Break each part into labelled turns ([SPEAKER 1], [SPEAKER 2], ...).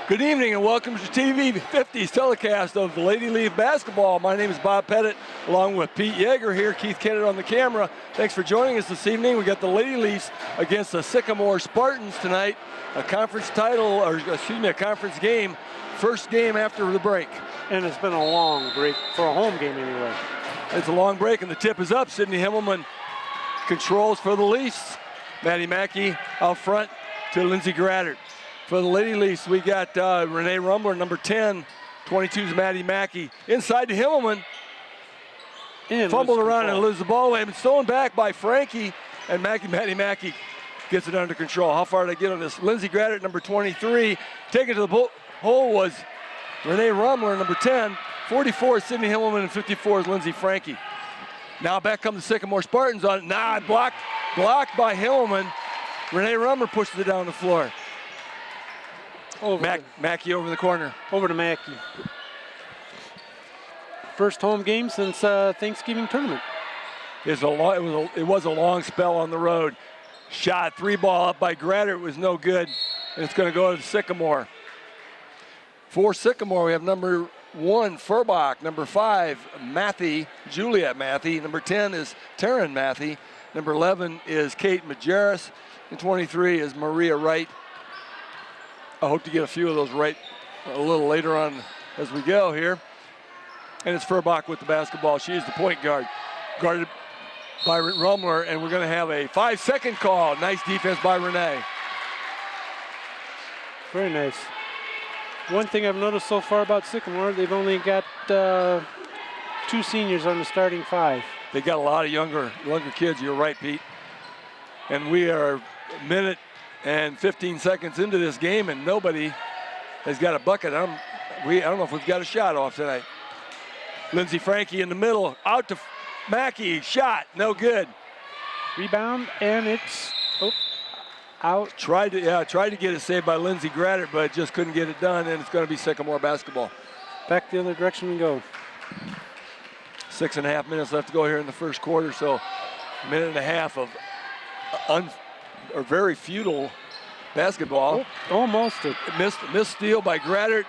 [SPEAKER 1] Good evening and welcome to TV 50's telecast of the Lady Leaf basketball. My name is Bob Pettit along with Pete Yeager here, Keith Kennett on the camera. Thanks for joining us this evening. We got the Lady Leafs against the Sycamore Spartans tonight. A conference conference game. First game after the break.
[SPEAKER 2] And it's been a long break for a home game anyway.
[SPEAKER 1] It's a long break and the tip is up. Sydney Himmelman controls for the Leafs. Maddie Mackey out front to Lindsey Graddert. For the Lady Leafs, we got Renee Rumbler, number 10. 22 is Maddie Mackey. Inside to Himmelman. And fumbled around and loses the ball away. And stolen back by Frankie. And Maddie Mackey gets it under control. How far did I get on this? Lindsey Graddert, number 23. Taken to the hole was Renee Rumbler, number 10. 44 is Sydney Himmelman, and 54 is Lindsey Frankie. Now back come the Sycamore Spartans on it. Blocked by Himmelman. Renee Rumbler pushes it down the floor. Mackey over the corner.
[SPEAKER 2] Over to Mackey. First home game since Thanksgiving tournament.
[SPEAKER 1] It was a long spell on the road. Shot, 3-ball up by Graddert was no good, and it's going to go to Sycamore. For Sycamore, we have number 1, Furbach. Number 5, Juliet Matthey. Number 10 is Taryn Matthey. Number 11 is Kate Majerus. And 23 is Maria Wright. I hope to get a few of those right a little later on as we go here. And it's Furbach with the basketball. She is the point guard. Guarded by Rumbler, and we're going to have a 5-second call. Nice defense by Renee.
[SPEAKER 2] Very nice. One thing I've noticed so far about Sycamore, they've only got 2 seniors on the starting 5.
[SPEAKER 1] They got a lot of younger kids. You're right, Pete. And we are a minute and 15 seconds into this game, and nobody has got a bucket. I don't know if we've got a shot off tonight. Lindsey Frankie in the middle, out to Mackey, shot, no good.
[SPEAKER 2] Rebound, and it's out.
[SPEAKER 1] Tried to get it saved by Lindsey Graddert, but just couldn't get it done, and it's going to be Sycamore basketball.
[SPEAKER 2] Back the other direction we go.
[SPEAKER 1] 6.5 minutes left to go here in the first quarter, so a minute and a half of very futile basketball.
[SPEAKER 2] Almost a
[SPEAKER 1] missed steal by Graddert.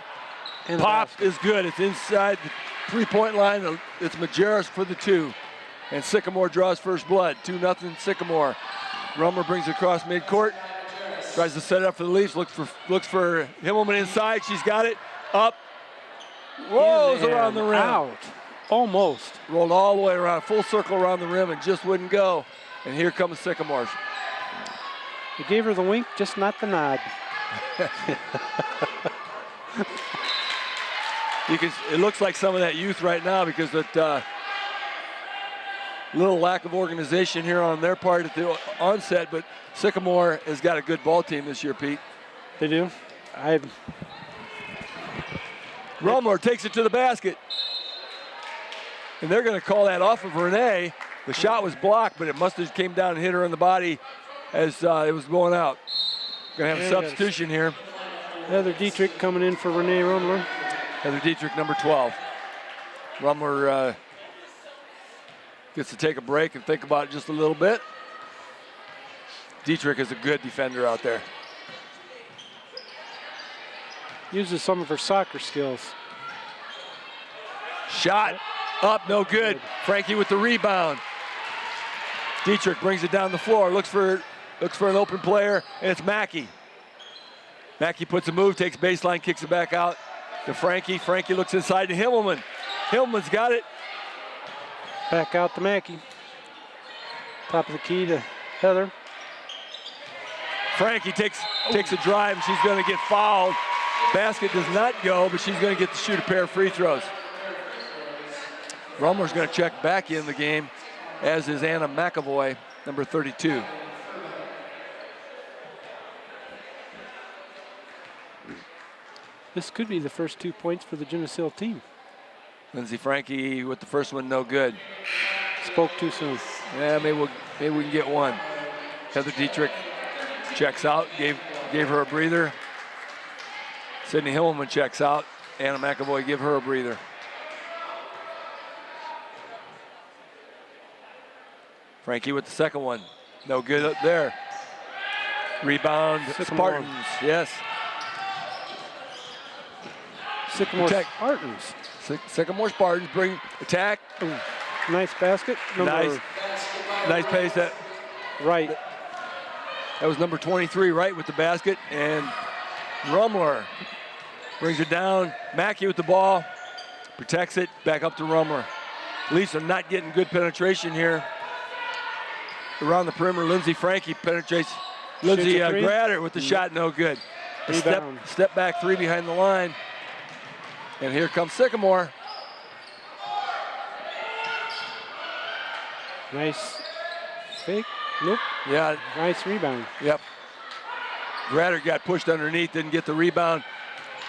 [SPEAKER 1] And pop is good. It's inside the 3-point line. It's Majerus for the 2. And Sycamore draws first blood. 2-0 Sycamore. Rumbler brings it across midcourt. Tries to set it up for the Leafs. Looks for Himmelman inside. She's got it. Up. Rolls around the rim.
[SPEAKER 2] Out. Almost.
[SPEAKER 1] Rolled all the way around. Full circle around the rim and just wouldn't go. And here comes Sycamore.
[SPEAKER 2] He gave her the wink, just not the nod.
[SPEAKER 1] It looks like some of that youth right now because that little lack of organization here on their part at the onset, but Sycamore has got a good ball team this year, Pete.
[SPEAKER 2] They do.
[SPEAKER 1] Rumbler takes it to the basket. And they're going to call that off of Renee. The shot was blocked, but it must have came down and hit her in the body as it was going out. Going to have a substitution here.
[SPEAKER 2] Heather Dietrich coming in for Renee Rumbler.
[SPEAKER 1] Heather Dietrich, number 12. Rumbler gets to take a break and think about it just a little bit. Dietrich is a good defender out there.
[SPEAKER 2] Uses some of her soccer skills.
[SPEAKER 1] Shot up, no good. Frankie with the rebound. Dietrich brings it down the floor, looks for an open player, and it's Mackey. Mackey puts a move, takes baseline, kicks it back out to Frankie. Frankie looks inside to Himmelman. Himmelman's got it.
[SPEAKER 2] Back out to Mackey. Top of the key to Heather.
[SPEAKER 1] Frankie takes a drive, and she's going to get fouled. Basket does not go, but she's going to get to shoot a pair of free throws. Rumbler's going to check back in the game, as is Anna McAvoy, number 32.
[SPEAKER 2] This could be the first 2 points for the Geneseo team.
[SPEAKER 1] Lindsey Frankie with the first one, no good.
[SPEAKER 2] Spoke too soon.
[SPEAKER 1] Yeah, maybe we can get one. Heather Dietrich checks out, gave her a breather. Sydney Himmelman checks out. Anna McAvoy give her a breather. Frankie with the second one. No good up there. Rebound,
[SPEAKER 2] Sycamore.
[SPEAKER 1] Spartans, yes.
[SPEAKER 2] Sycamore Spartans.
[SPEAKER 1] Sycamore Spartans bring attack.
[SPEAKER 2] Ooh, nice basket.
[SPEAKER 1] Nice pace. That was number 23, Wright, with the basket. And Rumler brings it down. Mackey with the ball. Protects it. Back up to Rumler. Leafs are not getting good penetration here. Around the perimeter, Lindsey Frankie penetrates. Lindsey Grader with the shot, no good. A step back three behind the line. And here comes Sycamore.
[SPEAKER 2] Nice fake. Nope.
[SPEAKER 1] Yeah.
[SPEAKER 2] Nice rebound.
[SPEAKER 1] Yep. Grader got pushed underneath, didn't get the rebound.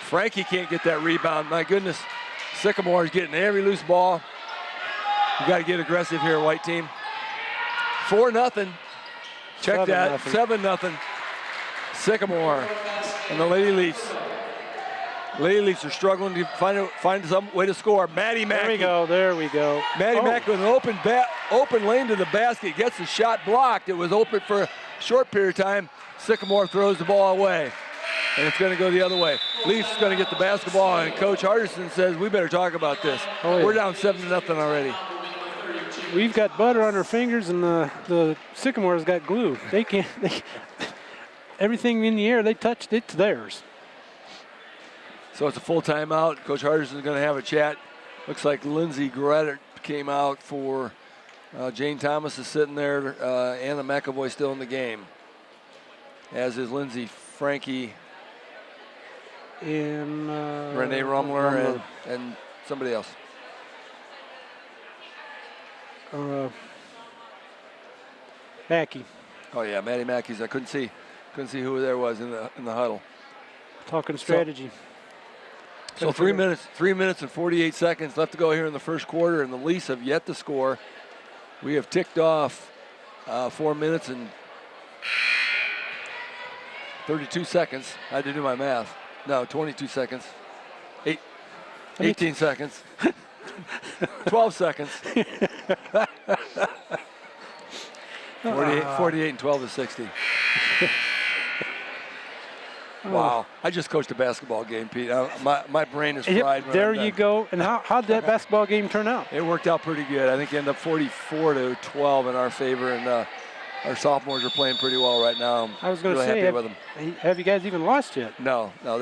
[SPEAKER 1] Frankie can't get that rebound. My goodness. Sycamore is getting every loose ball. You got to get aggressive here, white team. 4-0. Check that. 7-0. Sycamore and the Lady Leafs. Lady Leafs are struggling to find some way to score. Maddie Mackey.
[SPEAKER 2] There we go.
[SPEAKER 1] Maddie Mackey with an open lane to the basket. Gets the shot blocked. It was open for a short period of time. Sycamore throws the ball away. And it's going to go the other way. Leafs going to get the basketball, and Coach Hardison says, we better talk about this. Oh, yeah. We're down 7-0 already.
[SPEAKER 2] We've got butter on our fingers, and the Sycamore's got glue. They can't. Everything in the air they touched, it's theirs.
[SPEAKER 1] So it's a full timeout. Coach Hardison is going to have a chat. Looks like Lindsey Grader came out for Jane Thomas is sitting there. Anna McAvoy still in the game, as is Lindsey Frankie
[SPEAKER 2] and
[SPEAKER 1] Renee Rumler and somebody else.
[SPEAKER 2] Mackey.
[SPEAKER 1] Oh yeah, Maddie Mackey's. I couldn't see who there was in the huddle.
[SPEAKER 2] Talking strategy.
[SPEAKER 1] So 3 minutes and 48 seconds left to go here in the first quarter, and the Leafs have yet to score. We have ticked off 4 minutes and 32 seconds. I had to do my math. No, 22 seconds. 18 seconds. 12 seconds. 48 and 12 is 60. Wow. I just coached a basketball game, Pete. My brain is fried.
[SPEAKER 2] There you go. And how did that basketball game turn out?
[SPEAKER 1] It worked out pretty good. I think it ended up 44-12 in our favor, and our sophomores are playing pretty well right now.
[SPEAKER 2] I was going to
[SPEAKER 1] say,
[SPEAKER 2] have you guys even lost yet?
[SPEAKER 1] No, they're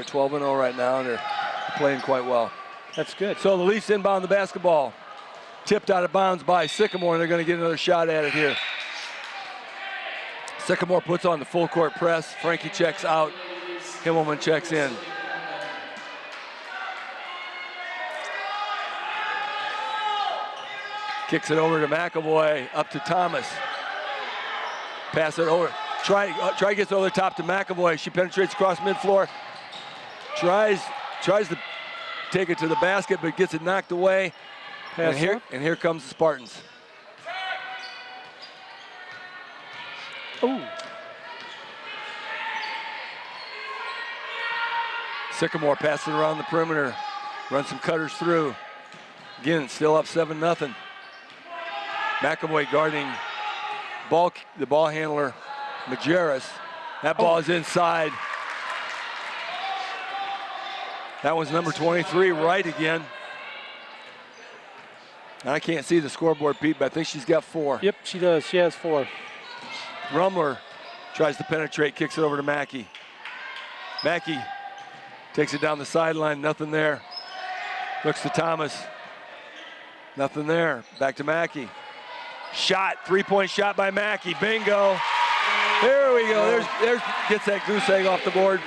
[SPEAKER 1] 12-0 right now, and they're playing quite well.
[SPEAKER 2] That's good.
[SPEAKER 1] So the Leafs inbound the basketball. Tipped out of bounds by Sycamore, and they're going to get another shot at it here. Sycamore puts on the full court press. Frankie checks out. Himmelman checks in. Kicks it over to McAvoy, up to Thomas. Pass it over. Try gets over the top to McAvoy. She penetrates across midfloor. Tries to take it to the basket, but gets it knocked away. And here comes the Spartans.
[SPEAKER 2] Ooh.
[SPEAKER 1] Sycamore passes around the perimeter. Runs some cutters through. Again, still up 7-0. McAvoy guarding the ball handler, Majerus. That ball is inside. That was number 23, Wright again. I can't see the scoreboard, Pete, but I think she's got 4.
[SPEAKER 2] Yep, she does. She has 4.
[SPEAKER 1] Rumler tries to penetrate, kicks it over to Mackey. Mackey takes it down the sideline, nothing there. Looks to Thomas. Nothing there. Back to Mackey. Shot, 3-point shot by Mackey. Bingo. There we go. There's gets that goose egg off the board.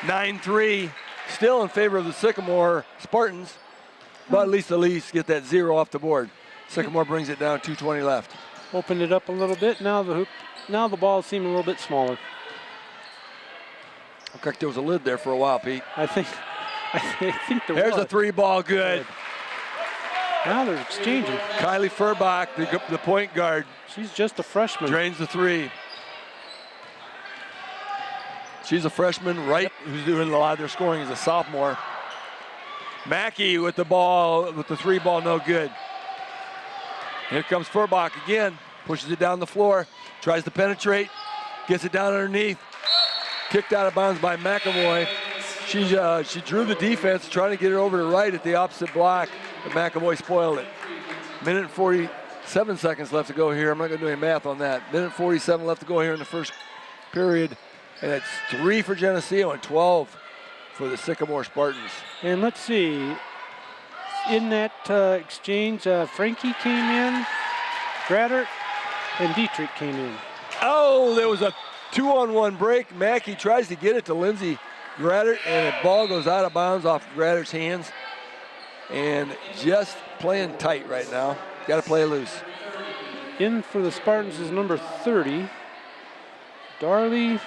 [SPEAKER 1] 9-3. Still in favor of the Sycamore Spartans, but at least the Leafs get that 0 off the board. Sycamore brings it down, 2:20 left.
[SPEAKER 2] Opened it up a little bit. Now the ball seems a little bit smaller.
[SPEAKER 1] Looked like there was a lid there for a while, Pete.
[SPEAKER 2] I think there
[SPEAKER 1] There's
[SPEAKER 2] was.
[SPEAKER 1] a 3-ball good.
[SPEAKER 2] Now they're exchanging.
[SPEAKER 1] Kylie Furbach, the point guard.
[SPEAKER 2] She's just a freshman.
[SPEAKER 1] Drains the 3. She's a freshman, Wright, who's doing a lot of their scoring, is a sophomore. Mackey with the ball, with the 3-ball, no good. Here comes Furbach again, pushes it down the floor, tries to penetrate, gets it down underneath. Kicked out of bounds by McAvoy. She drew the defense, trying to get it over to right at the opposite block, but McAvoy spoiled it. Minute and 47 seconds left to go here. I'm not going to do any math on that. Minute 47 left to go here in the first period, and it's 3 for Geneseo and 12 for the Sycamore Spartans.
[SPEAKER 2] And let's see, in that exchange, Frankie came in, Grader and Dietrich came in.
[SPEAKER 1] Oh, there was a 2-on-1 break. Mackey tries to get it to Lindsey Grader, and the ball goes out of bounds off Grader's hands. And just playing tight right now. Got to play loose.
[SPEAKER 2] In for the Spartans is number 30, Darley.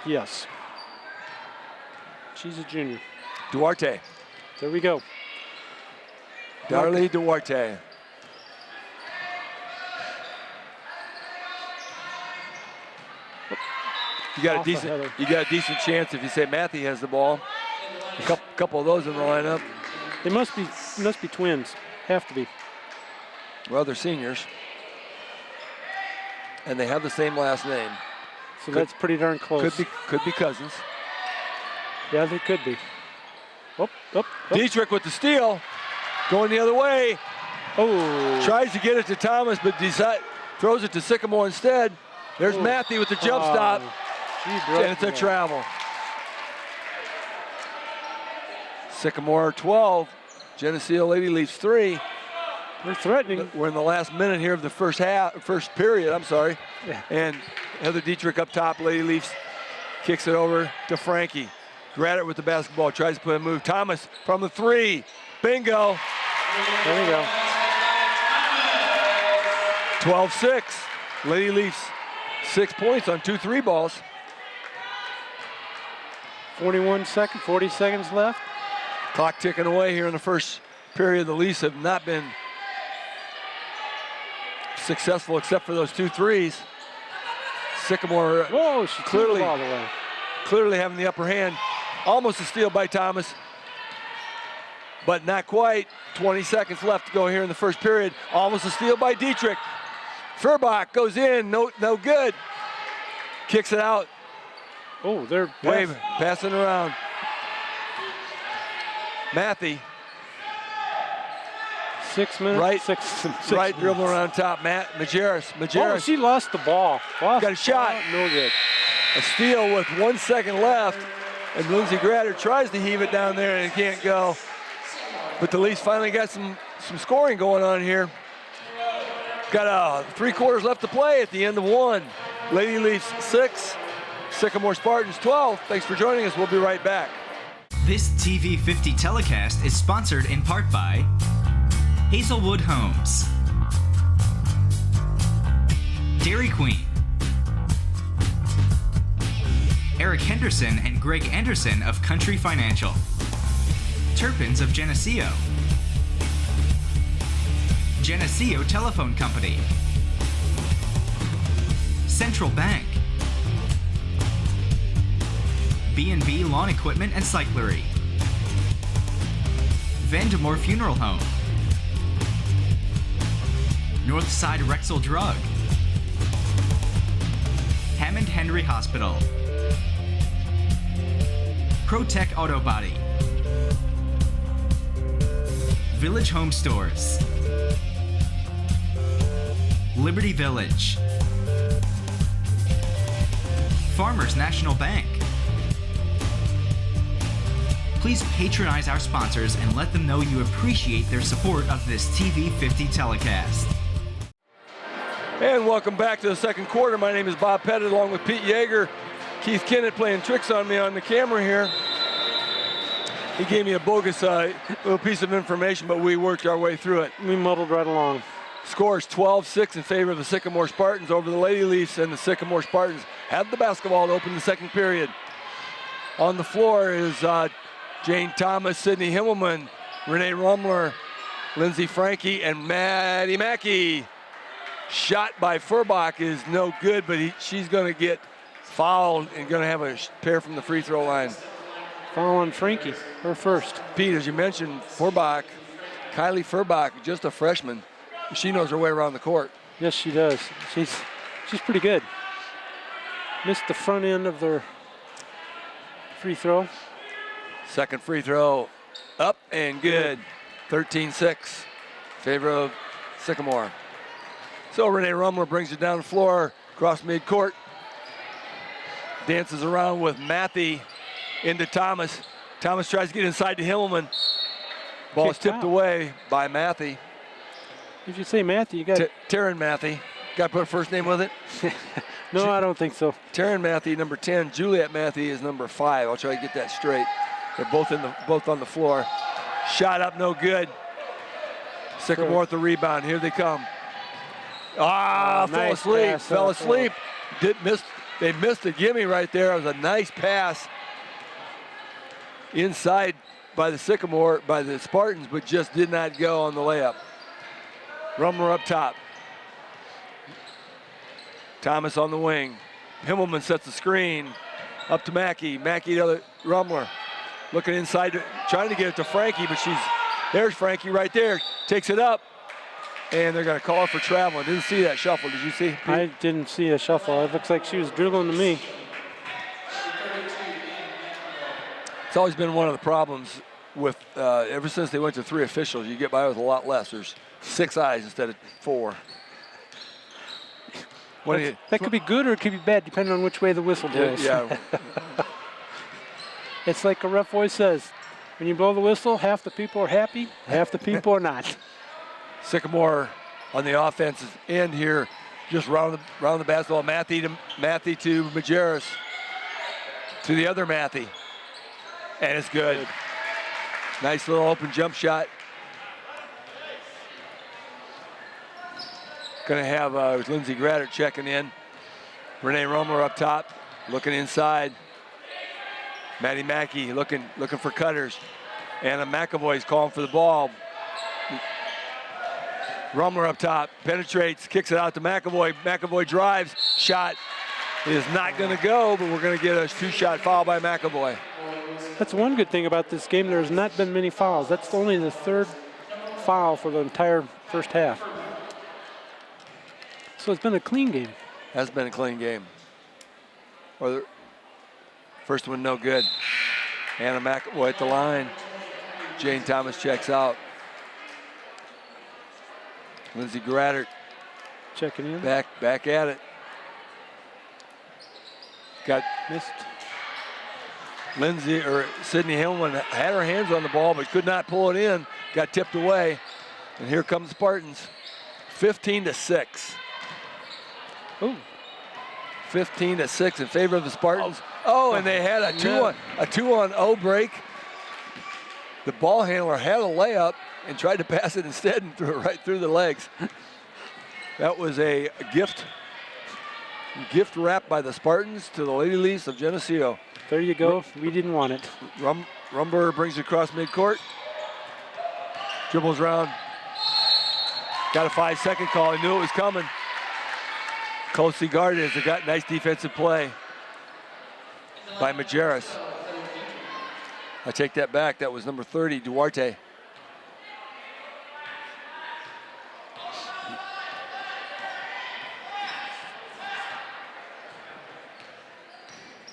[SPEAKER 2] Yes. She's a junior.
[SPEAKER 1] Duarte.
[SPEAKER 2] There we go.
[SPEAKER 1] Darley Duarte. You got a decent chance if you say Matthew has the ball. A couple of those in the lineup.
[SPEAKER 2] They must be twins. Have to be.
[SPEAKER 1] Well, they're seniors, and they have the same last name.
[SPEAKER 2] So that's pretty darn close.
[SPEAKER 1] Could be cousins.
[SPEAKER 2] Yeah, they could be. Oh.
[SPEAKER 1] Dietrich with the steal, going the other way.
[SPEAKER 2] Oh.
[SPEAKER 1] Tries to get it to Thomas, but throws it to Sycamore instead. There's Matthew with the jump stop. And it's a travel. Sycamore 12, Geneseo Lady Leafs 3.
[SPEAKER 2] They're threatening.
[SPEAKER 1] We're in the last minute here of the first period, I'm sorry.
[SPEAKER 2] Yeah.
[SPEAKER 1] And Heather Dietrich up top, Lady Leafs kicks it over to Frankie. Grader with the basketball, tries to put a move. Thomas from the 3, bingo.
[SPEAKER 2] There we go.
[SPEAKER 1] 12-6, Lady Leafs 6 points on 2 3 balls.
[SPEAKER 2] 40 seconds left.
[SPEAKER 1] Clock ticking away here in the first period. The Leafs have not been successful except for those 2 threes. Sycamore
[SPEAKER 2] she clearly all the way.
[SPEAKER 1] Clearly having the upper hand. Almost a steal by Thomas, but not quite. 20 seconds left to go here in the first period. Almost a steal by Dietrich. Furbach goes in, no good. Kicks it out.
[SPEAKER 2] Oh, they're
[SPEAKER 1] passing around. Matthew.
[SPEAKER 2] 6 minutes.
[SPEAKER 1] Right,
[SPEAKER 2] six
[SPEAKER 1] right,
[SPEAKER 2] minutes.
[SPEAKER 1] dribbling around top. Majerus.
[SPEAKER 2] Oh, she lost the ball.
[SPEAKER 1] Got a shot.
[SPEAKER 2] No good.
[SPEAKER 1] A steal with 1 second left, and Lindsey Grader tries to heave it down there and it can't go. But the Leafs finally got some scoring going on here. Got 3 quarters left to play at the end of 1. Lady Leafs 6, Sycamore Spartans 12. Thanks for joining us. We'll be right back.
[SPEAKER 3] This TV50 telecast is sponsored in part by Hazelwood Homes, Dairy Queen, Eric Henderson and Greg Anderson of Country Financial, Turpins of Geneseo, Geneseo Telephone Company, Central Bank, B&B Lawn Equipment and Cyclery, Vandemore Funeral Home, Northside Rexall Drug, Hammond Henry Hospital, ProTech Auto Body, Village Home Stores, Liberty Village, Farmers National Bank. Please patronize our sponsors and let them know you appreciate their support of this TV50 telecast.
[SPEAKER 1] And welcome back to the second quarter. My name is Bob Pettit along with Pete Yeager. Keith Kennett playing tricks on me on the camera here. He gave me a bogus little piece of information, but we worked our way through it.
[SPEAKER 2] We muddled right along.
[SPEAKER 1] Scores 12-6 in favor of the Sycamore Spartans over the Lady Leafs, and the Sycamore Spartans have the basketball to open the second period. On the floor is Jane Thomas, Sydney Himmelman, Renee Rumler, Lindsey Frankie, and Maddie Mackey. Shot by Furbach is no good, but she's going to get fouled and going to have a pair from the free throw line.
[SPEAKER 2] Foul on Frankie, her first.
[SPEAKER 1] Pete, as you mentioned, Kylie Furbach, just a freshman. She knows her way around the court.
[SPEAKER 2] Yes, she does. She's pretty good. missed the front end of their free throw.
[SPEAKER 1] Second free throw up and good. 13-6. Favor of Sycamore. So Renee Rumler brings it down the floor, across midcourt. Dances around with Matthey into Thomas. Thomas tries to get inside to Himmelman. Ball is tipped away by Matthey.
[SPEAKER 2] If you say Matthey, you got
[SPEAKER 1] Taryn Matthey. Got to put a first name with it?
[SPEAKER 2] No, I don't think so.
[SPEAKER 1] Taryn Matthey, number 10. Juliet Matthey is number 5. I'll try to get that straight. They're both on the floor. Shot up, no good. Sycamore with the rebound. Here they come. Fell
[SPEAKER 2] nice
[SPEAKER 1] asleep.
[SPEAKER 2] pass.
[SPEAKER 1] Fell asleep. They missed a gimme right there. It was a nice pass inside by the Spartans, but just did not go on the layup. Rumler up top. Thomas on the wing. Himmelman sets the screen. Up to Mackey. Mackey to Rumler. Looking inside, trying to get it to Frankie, but there's Frankie right there. Takes it up, and they're going to call her for traveling. Didn't see that shuffle. Did you see? Pete?
[SPEAKER 2] I didn't see a shuffle. It looks like she was dribbling to me.
[SPEAKER 1] It's always been one of the problems with, ever since they went to 3 officials, you get by with a lot less. There's 6 eyes instead of 4.
[SPEAKER 2] That could be good or it could be bad, depending on which way the whistle blows.
[SPEAKER 1] Yeah.
[SPEAKER 2] It's like a ref always says, when you blow the whistle, half the people are happy, half the people are not.
[SPEAKER 1] Sycamore on the offensive end here, just round the basketball. Matthey to Majerus, to the other Matthey, and it's good. Nice little open jump shot. Going to have Lindsey Gratter checking in. Renee Rumler up top, looking inside. Maddie Mackey looking for cutters. Anna McAvoy's calling for the ball. Rumler up top, penetrates, kicks it out to McAvoy. McAvoy drives, shot is not going to go, but we're going to get a 2-shot foul by McAvoy.
[SPEAKER 2] That's one good thing about this game. There's not been many fouls. That's only the 3rd foul for the entire first half. So it's been a clean game.
[SPEAKER 1] Has been a clean game. First one no good. Anna McAvoy at the line. Jane Thomas checks out. Lindsey Gratter
[SPEAKER 2] checking in.
[SPEAKER 1] Back at it. Got
[SPEAKER 2] missed.
[SPEAKER 1] Sydney Hillman had her hands on the ball but could not pull it in. Got tipped away. And here comes the Spartans. 15-6.
[SPEAKER 2] Ooh.
[SPEAKER 1] 15-6 in favor of the Spartans. And they had a 2-on-0 break. The ball handler had a layup and tried to pass it instead and threw it right through the legs. That was a gift wrap by the Spartans to the Lady Leafs of Geneseo.
[SPEAKER 2] There you go. We didn't want it.
[SPEAKER 1] Rumber brings it across midcourt. Dribbles around. Got a 5-second call. He knew it was coming. Closely guarded as they got nice defensive play by Majerus. I take that back. That was number 30, Duarte.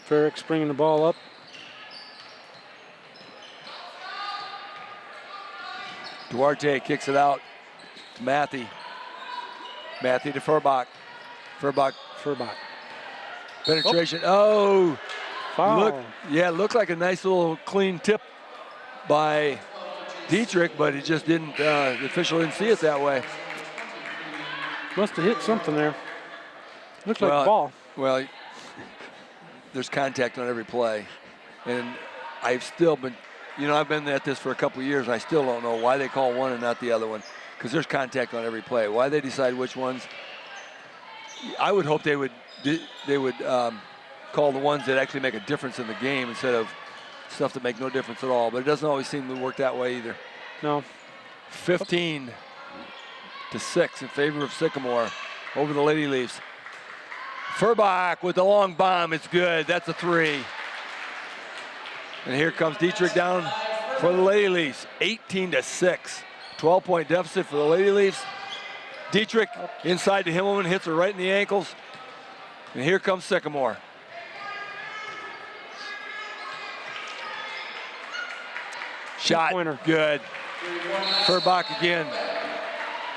[SPEAKER 2] Ferrick's bringing the ball up.
[SPEAKER 1] Duarte kicks it out to Matthey. Matthey to Furbach. Furbach. Penetration. Foul. Looked like a nice little clean tip by Dietrich, but it just didn't, the official didn't see it that way.
[SPEAKER 2] Must have hit something there. Looked like a ball.
[SPEAKER 1] Well, there's contact on every play. And I've still been, I've been at this for a couple of years, and I still don't know why they call one and not the other one, because there's contact on every play. Why they decide which ones, I would hope they would call the ones that actually make a difference in the game instead of stuff that make no difference at all. But it doesn't always seem to work that way either.
[SPEAKER 2] No.
[SPEAKER 1] 15-6 in favor of Sycamore over the Lady Leafs. Furbach with the long bomb. It's good. That's a 3. And here comes Dietrich down for the Lady Leafs. 18-6. 12-point deficit for the Lady Leafs. Dietrich inside to Himmelman, hits her right in the ankles. And here comes Sycamore. Shot,
[SPEAKER 2] Two-pointer.
[SPEAKER 1] good. Furbach again.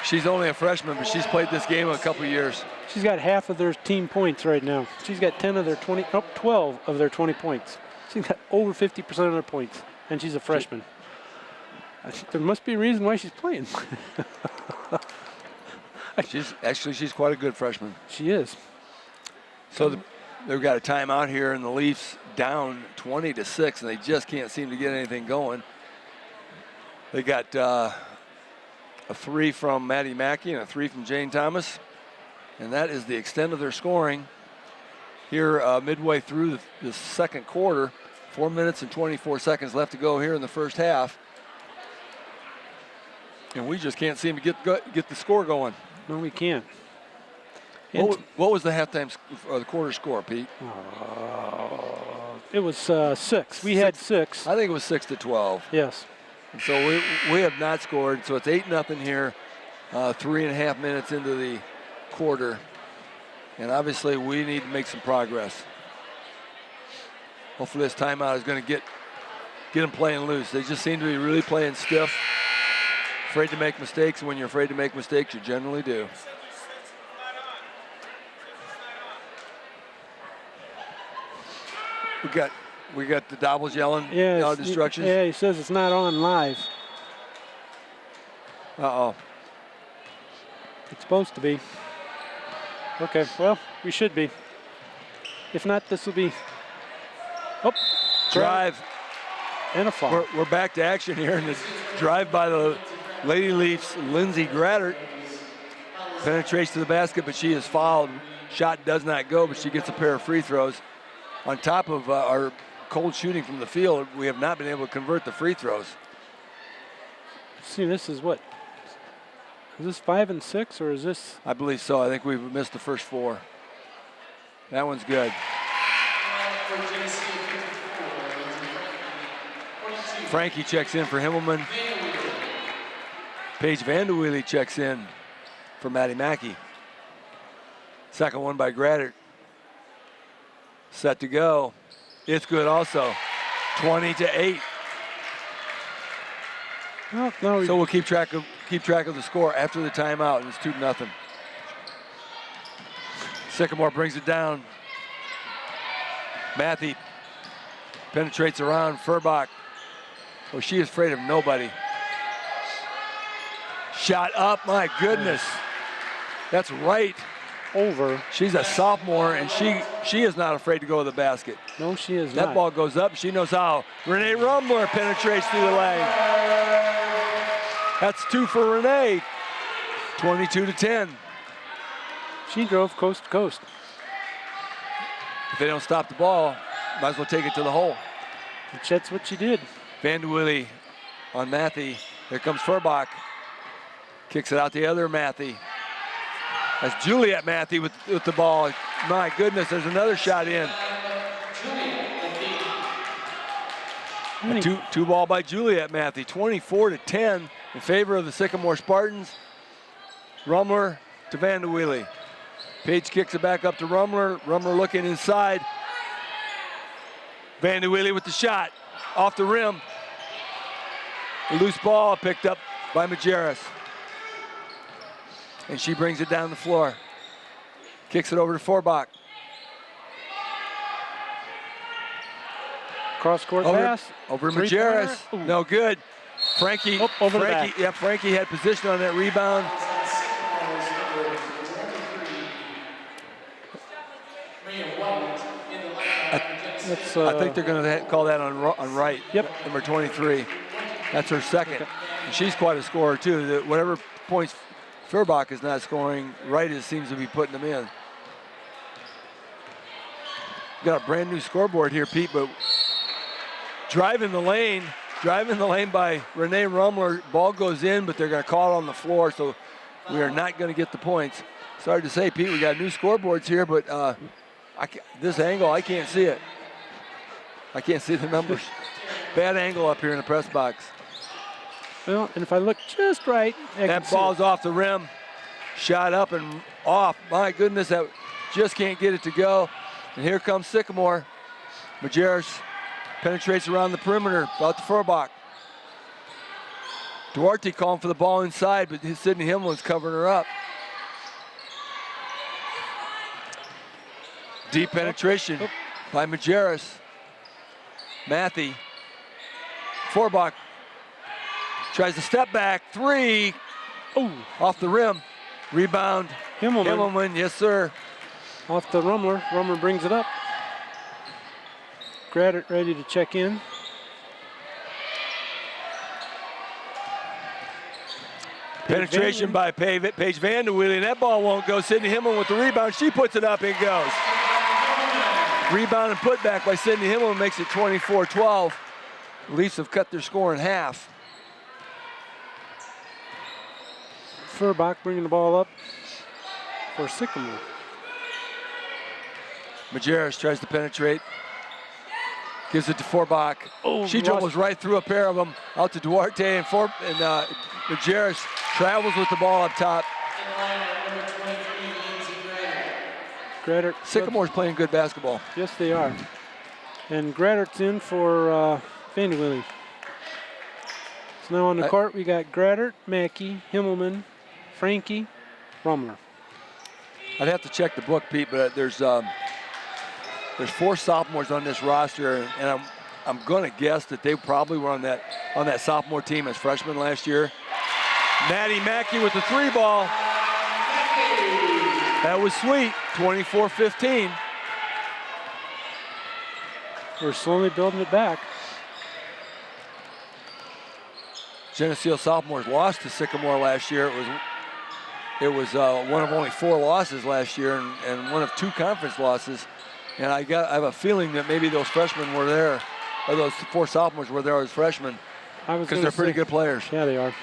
[SPEAKER 1] She's only a freshman, but she's played this game a couple years.
[SPEAKER 2] She's got half of their team points right now. She's got 12 of their 20 points. She's got over 50% of their points, and she's a freshman. There must be a reason why she's playing.
[SPEAKER 1] She's quite a good freshman.
[SPEAKER 2] She is.
[SPEAKER 1] So they've got a timeout here, and the Leafs down 20-6, and they just can't seem to get anything going. They got a 3 from Maddie Mackey and a 3 from Jane Thomas, and that is the extent of their scoring here midway through the second quarter. 4 minutes and 24 seconds left to go here in the first half, and we just can't seem to get the score going.
[SPEAKER 2] No, we can't.
[SPEAKER 1] What was the halftime or the quarter score, Pete?
[SPEAKER 2] It was 6. We had 6.
[SPEAKER 1] I think it was 6-12.
[SPEAKER 2] Yes.
[SPEAKER 1] And so we have not scored. So it's 8-0 here, 3.5 minutes into the quarter, and obviously we need to make some progress. Hopefully this timeout is going to get them playing loose. They just seem to be really playing stiff, afraid to make mistakes, and when you're afraid to make mistakes, you generally do. We got the Dobbles yelling out instructions.
[SPEAKER 2] Yeah, he says it's not on live.
[SPEAKER 1] Uh-oh.
[SPEAKER 2] It's supposed to be. Okay, well, we should be. If not, this will be. Oh,
[SPEAKER 1] drive.
[SPEAKER 2] And a foul.
[SPEAKER 1] We're back to action here, and this drive by the Lady Leafs. Lindsay Grattert penetrates to the basket, but she is fouled. Shot does not go, but she gets a pair of free throws. On top of our cold shooting from the field, we have not been able to convert the free throws.
[SPEAKER 2] See, this is what? Is this 5 and 6, or is this?
[SPEAKER 1] I believe so. I think we've missed the first 4. That one's good. Frankie checks in for Himmelman. Paige Vanderweely checks in for Maddie Mackey. Second one by Grattert. Set to go. It's good also. 20-8.
[SPEAKER 2] Well, no,
[SPEAKER 1] so we'll keep track of the score after the timeout, and it's 2-0. Sycamore brings it down. Matthew penetrates around Furbach. Oh, she is afraid of nobody. Shot up, my goodness. That's right.
[SPEAKER 2] Over.
[SPEAKER 1] She's a sophomore, and she is not afraid to go to the basket.
[SPEAKER 2] No, she is not.
[SPEAKER 1] That ball goes up. She knows how. Renee Rumbler penetrates through the lane. That's 2 for Renee. 22-10.
[SPEAKER 2] She drove coast to coast.
[SPEAKER 1] If they don't stop the ball, might as well take it to the hole.
[SPEAKER 2] That's what she did.
[SPEAKER 1] Vanderweely on Matthew. Here comes Furbach. Kicks it out the other Matthew. That's Juliet Matthew with the ball. My goodness, there's another shot in. Two ball by Juliet Matthew. 24-10 in favor of the Sycamore Spartans. Rumler to Vanderweely. Page kicks it back up to Rumler. Rumler looking inside. Vanderweely with the shot. Off the rim. A loose ball picked up by Majerus. And she brings it down the floor. Kicks it over to Furbach.
[SPEAKER 2] Cross-court pass.
[SPEAKER 1] Over Majerus. No good. Frankie.
[SPEAKER 2] Over the back.
[SPEAKER 1] Yeah, Frankie had position on that rebound. I think they're going to call that on Wright.
[SPEAKER 2] Yep.
[SPEAKER 1] Number 23. That's her second.
[SPEAKER 2] Okay.
[SPEAKER 1] And she's quite a scorer, too. Whatever points Furbach is not scoring, Wright seems to be putting them in. Got a brand new scoreboard here, Pete, but driving the lane by Renee Rumler. Ball goes in, but they're going to call it on the floor, so we are not going to get the points. Sorry to say, Pete, we got new scoreboards here, but this angle, I can't see it. I can't see the numbers. Bad angle up here in the press box.
[SPEAKER 2] Well, and if I look just right,
[SPEAKER 1] that ball's off the rim. Shot up and off. My goodness, that just can't get it to go. And here comes Sycamore. Majerus penetrates around the perimeter, about to Furbach. Duarte calling for the ball inside, but Sydney Himmelman's covering her up. Deep penetration by Majerus. Matthew. Forbach tries to step back. 3.
[SPEAKER 2] Oh,
[SPEAKER 1] Off the rim. Rebound.
[SPEAKER 2] Himmelman.
[SPEAKER 1] Yes, sir.
[SPEAKER 2] Off the Rumler. Rumler brings it up. Graddert ready to check in.
[SPEAKER 1] Penetration by Paige Van der Wheelie, and that ball won't go. Sydney Himmelman with the rebound. She puts it up, it goes. Rebound and putback by Sydney Himmelman makes it 24-12. The Leafs have cut their score in half.
[SPEAKER 2] Furbach bringing the ball up for Sycamore.
[SPEAKER 1] Majerus tries to penetrate. Gives it to Forbach.
[SPEAKER 2] Oh,
[SPEAKER 1] She dribbles right through a pair of them out to Duarte, and Majerus travels with the ball up top.
[SPEAKER 2] Graddert.
[SPEAKER 1] Sycamore's playing good basketball.
[SPEAKER 2] Yes, they are. And Graddert's in for Van der Wheelie. So now on the court, we got Graddert, Mackey, Himmelman, Frankie, Rumler.
[SPEAKER 1] I'd have to check the book, Pete, but there's 4 sophomores on this roster, and I'm going to guess that they probably were on that sophomore team as freshmen last year. Maddie Mackey with the 3 ball. That was sweet. 24-15.
[SPEAKER 2] We're slowly building it back.
[SPEAKER 1] Geneseo sophomores lost to Sycamore last year. It was one of only 4 losses last year, and one of 2 conference losses. And I have a feeling that maybe those freshmen were there, or those 4 sophomores were there as freshmen, because they're pretty good players.
[SPEAKER 2] Yeah, they are.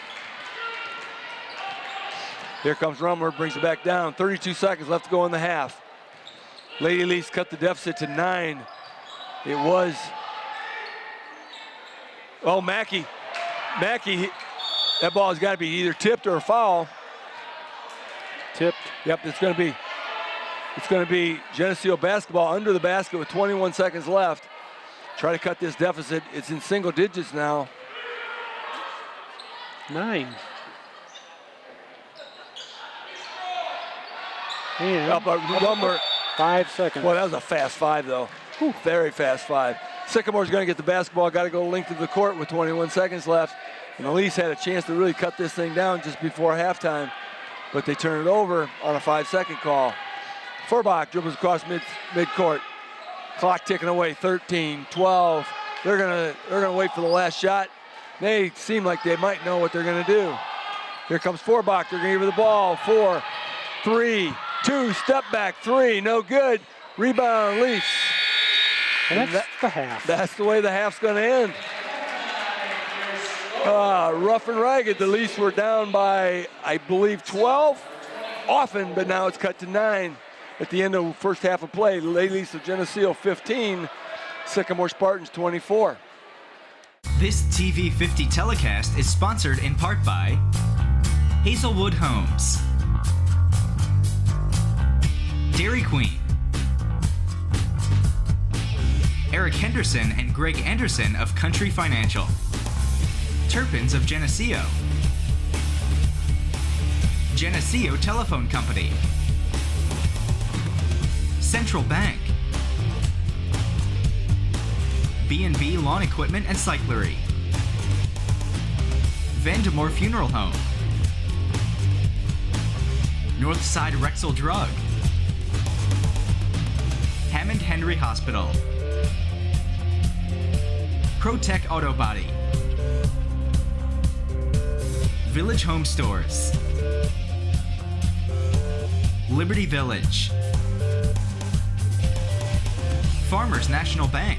[SPEAKER 1] Here comes Rumler, brings it back down. 32 seconds left to go in the half. Lady Leafs cut the deficit to 9. It was, Mackey, that ball has got to be either tipped or a foul.
[SPEAKER 2] Tipped.
[SPEAKER 1] Yep, it's going to be Geneseo basketball under the basket with 21 seconds left. Try to cut this deficit. It's in single digits now.
[SPEAKER 2] 9. And
[SPEAKER 1] Rumler.
[SPEAKER 2] 5 seconds.
[SPEAKER 1] Well, that was a fast 5, though. Whew, very fast 5. Sycamore's going to get the basketball. Got to go length of the court with 21 seconds left. And the Leafs had a chance to really cut this thing down just before halftime, but they turn it over on a 5-second call. Forbach dribbles across midcourt. Clock ticking away. 13, 12. They're gonna wait for the last shot. They seem like they might know what they're gonna do. Here comes Forbach. They're gonna give her the ball. 4, 3, 2. Step back 3. No good. Rebound Leafs.
[SPEAKER 2] And that's the half.
[SPEAKER 1] That's the way the half's gonna end. Rough and ragged. The Leafs were down by, I believe, 12 often, but now it's cut to 9 at the end of the first half of play. The Lady Leafs of Geneseo 15, Sycamore Spartans 24.
[SPEAKER 3] This TV 50 telecast is sponsored in part by Hazelwood Homes, Dairy Queen, Eric Henderson and Greg Anderson of Country Financial, Turpins of Geneseo, Geneseo Telephone Company, Central Bank, B&B Lawn Equipment and Cyclery, Vandemore Funeral Home, Northside Rexall Drug, Hammond Henry Hospital, ProTech Auto Body, Village Home Stores, Liberty Village, Farmers National Bank.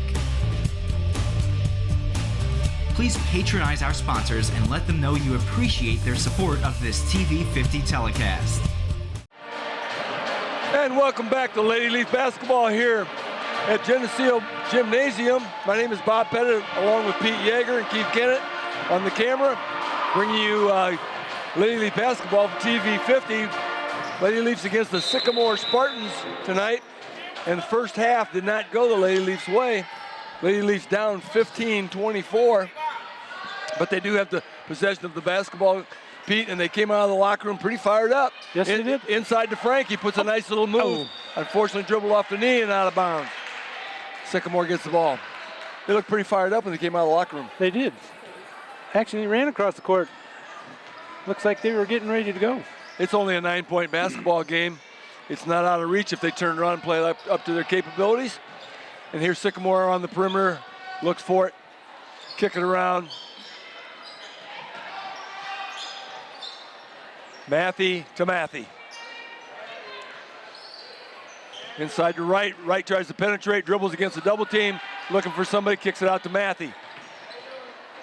[SPEAKER 3] Please patronize our sponsors and let them know you appreciate their support of this TV 50 telecast.
[SPEAKER 1] And welcome back to Lady Leaf Basketball here at Geneseo Gymnasium. My name is Bob Pettit, along with Pete Yeager and Keith Kennett on the camera, bringing you Lady Leaf Basketball for TV 50. Lady Leafs against the Sycamore Spartans tonight. And the first half did not go the Lady Leafs' way. Lady Leafs down 15-24. But they do have the possession of the basketball, Pete, and they came out of the locker room pretty fired up.
[SPEAKER 2] Yes, they did.
[SPEAKER 1] Inside to Frankie, puts a nice little move. Unfortunately, dribbled off the knee and out of bounds. Sycamore gets the ball. They looked pretty fired up when they came out of the locker room.
[SPEAKER 2] They did. Actually, they ran across the court. Looks like they were getting ready to go.
[SPEAKER 1] It's only a 9-point basketball game. It's not out of reach if they turn around and play up to their capabilities. And here's Sycamore on the perimeter, looks for it, kick it around. Matthew to Matthew. Inside to Wright. Wright tries to penetrate, dribbles against the double team, looking for somebody, kicks it out to Matthew.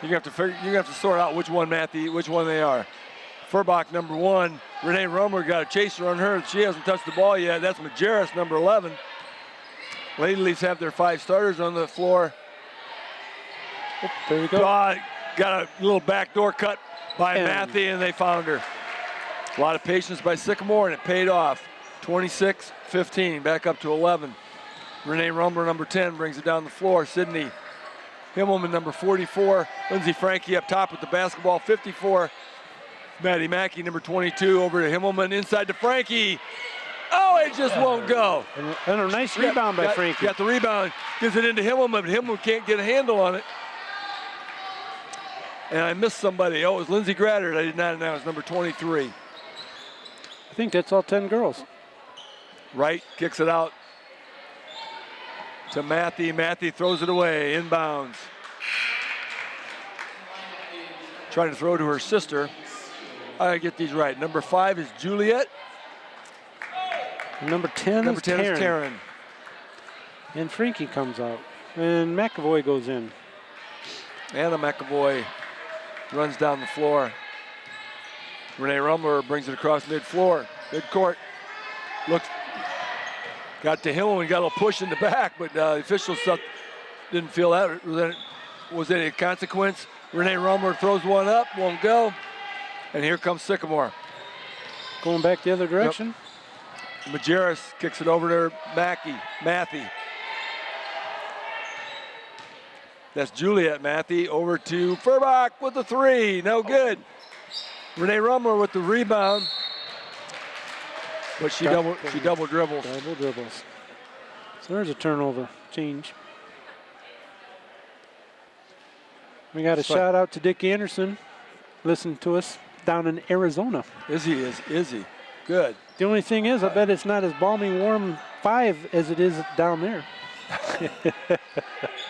[SPEAKER 1] You're gonna have to sort out which one they are. Furbach, number 1. Renee Rumler got a chaser on her. She hasn't touched the ball yet. That's Majerus, number 11. Lady Leafs have their 5 starters on the floor.
[SPEAKER 2] Oh, there we go.
[SPEAKER 1] Got a little backdoor cut by Matthew, and they found her. A lot of patience by Sycamore, and it paid off. 26-15, back up to 11. Renee Rumler, number 10, brings it down the floor. Sydney Himmelman, number 44. Lindsey Frankie up top with the basketball, 54. Maddie Mackey, number 22, over to Himmelman, inside to Frankie. Oh, it just won't go.
[SPEAKER 2] And a nice rebound by Frankie.
[SPEAKER 1] Got the rebound, gives it into Himmelman, but Himmelman can't get a handle on it. And I missed somebody. Oh, it was Lindsey Graddard. I did not announce, number 23.
[SPEAKER 2] I think that's all 10 girls.
[SPEAKER 1] Wright kicks it out to Matthew. Matthew throws it away, inbounds. Trying to throw to her sister. I get these right. Number 5 is Juliet.
[SPEAKER 2] Number 10 is Taryn.
[SPEAKER 1] Taryn.
[SPEAKER 2] And Frankie comes out. And McAvoy goes in.
[SPEAKER 1] Anna McAvoy runs down the floor. Renee Rumler brings it across midcourt. Looks, got to Hill and got a little push in the back, but the officials didn't feel that was any consequence. Renee Rumler throws one up, won't go. And here comes Sycamore.
[SPEAKER 2] Going back the other direction.
[SPEAKER 1] Yep. Majerus kicks it over to Matthew. That's Juliet Matthew over to Furbach with the 3. No good. Renee Rumler with the rebound. But she double dribbles.
[SPEAKER 2] Double dribbles. So there's a turnover change. We got a shout out to Dick Anderson. Listen to us down in Arizona.
[SPEAKER 1] Is he? Good.
[SPEAKER 2] The only thing is, I bet it's not as balmy warm 5 as it is down there.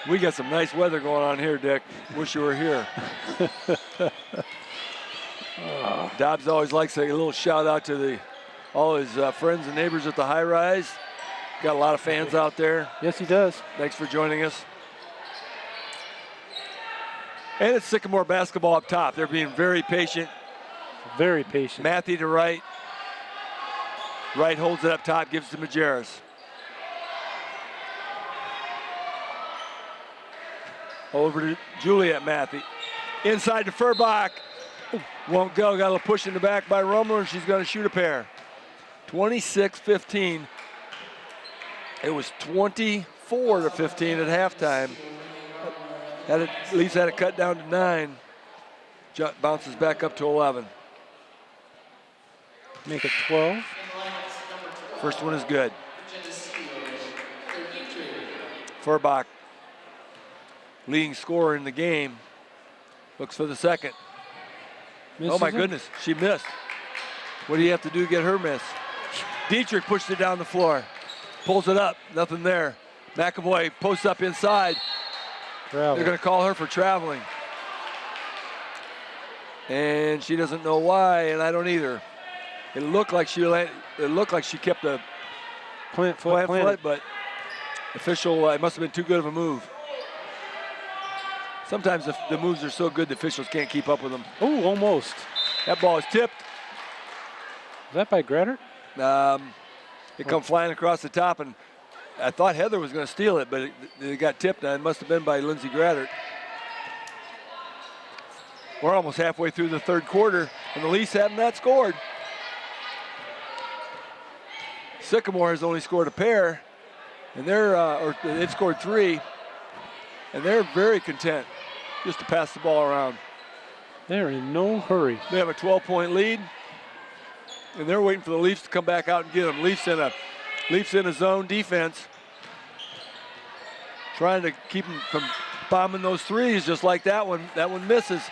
[SPEAKER 1] We got some nice weather going on here, Dick. Wish you were here. Dobbs always likes a little shout out to all his friends and neighbors at the high rise. Got a lot of fans out there.
[SPEAKER 2] Yes, he does.
[SPEAKER 1] Thanks for joining us. And it's Sycamore basketball up top. They're being very patient.
[SPEAKER 2] Very patient.
[SPEAKER 1] Matthew to Wright. Wright holds it up top, gives to Majerus. Over to Juliet Matthew. Inside to Furbach. Won't go. Got a little push in the back by Rumler, and she's going to shoot a pair. 26-15. It was 24-15 at halftime. Leafs had it cut down to 9. Bounces back up to 11.
[SPEAKER 2] Make it 12.
[SPEAKER 1] First one is good. Furbach, leading scorer in the game, looks for the second.
[SPEAKER 2] Misses
[SPEAKER 1] oh my
[SPEAKER 2] it.
[SPEAKER 1] Goodness, she missed. What do you have to do to get her miss? Dietrich pushed it down the floor, pulls it up, nothing there. McAvoy posts up inside.
[SPEAKER 2] Travel.
[SPEAKER 1] They're going to call her for traveling. And she doesn't know why, and I don't either. It looked like she kept the
[SPEAKER 2] plant foot,
[SPEAKER 1] but official, it must have been too good of a move. Sometimes the moves are so good, the officials can't keep up with them.
[SPEAKER 2] Oh, almost.
[SPEAKER 1] That ball is tipped.
[SPEAKER 2] Is that by Graddard?
[SPEAKER 1] It come flying across the top, and I thought Heather was going to steal it, but it got tipped, and it must have been by Lindsey Graddard. We're almost halfway through the third quarter, and the Leafs have not scored. Sycamore has only scored a pair, and they've scored 3, and they're very content just to pass the ball around.
[SPEAKER 2] They're in no hurry.
[SPEAKER 1] They have a 12-point lead, and they're waiting for the Leafs to come back out and get them. Leafs in a zone defense, trying to keep them from bombing those threes just like that one. That one misses.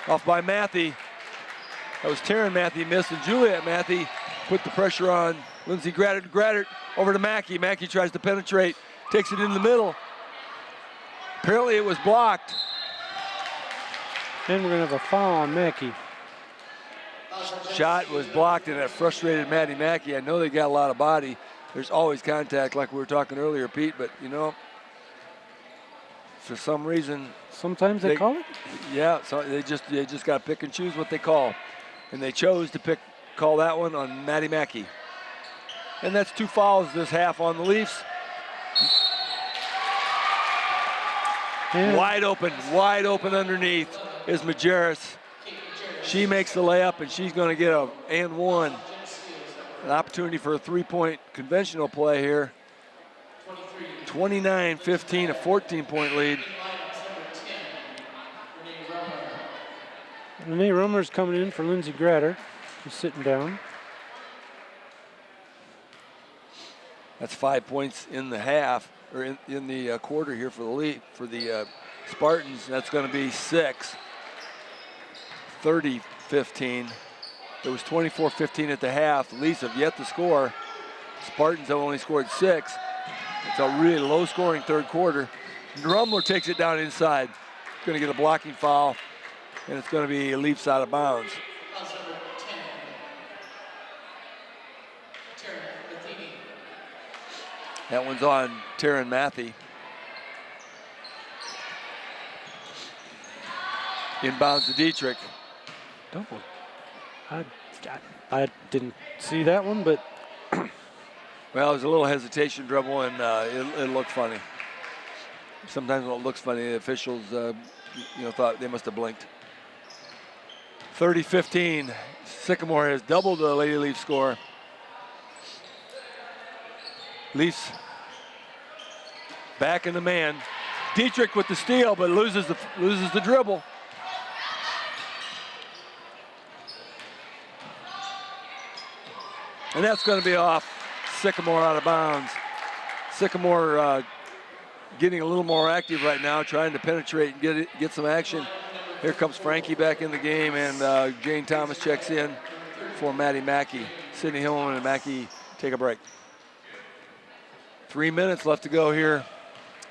[SPEAKER 1] Off by Matthew. That was Taryn Matthew missed, and Juliet Matthew put the pressure on Lindsey Graddert. Graddert over to Mackey. Mackey tries to penetrate, takes it in the middle. Apparently it was blocked.
[SPEAKER 2] And we're going to have a foul on Mackey.
[SPEAKER 1] Shot was blocked, and that frustrated Maddie Mackey. I know they got a lot of body. There's always contact like we were talking earlier, Pete, but you know, for some reason.
[SPEAKER 2] Sometimes they call it?
[SPEAKER 1] Yeah, so they just got to pick and choose what they call. And they chose to call that one on Maddie Mackey. And that's 2 fouls this half on the Leafs.
[SPEAKER 2] And
[SPEAKER 1] wide open underneath is Majerus. She makes the layup, and she's going to get a and one. An opportunity for a 3-point conventional play here. 29-15, a 14-point lead.
[SPEAKER 2] Renee Rumler's coming in for Lindsey Graddert. She's sitting down.
[SPEAKER 1] That's 5 points in the half, or in the quarter here for the lead for the Spartans. That's going to be 6. 30-15. It was 24-15 at the half. The Leafs have yet to score. Spartans have only scored 6. It's a really low-scoring third quarter. Rumler takes it down inside. Going to get a blocking foul, and it's going to be Leafs out of bounds. That one's on Taryn Matthew. Inbounds to Dietrich.
[SPEAKER 2] Double. I didn't see that one, but
[SPEAKER 1] well, there's a little hesitation dribble, and it looked funny. Sometimes when it looks funny, the officials, thought they must have blinked. 30-15. Sycamore has doubled the Lady Leaf score. Leafs back in the man. Dietrich with the steal, but loses the dribble. And that's going to be off. Sycamore out of bounds. Sycamore getting a little more active right now, trying to penetrate and get some action. Here comes Frankie back in the game, and Jane Thomas checks in for Maddie Mackey. Sydney Hillman and Mackey take a break. 3 minutes left to go here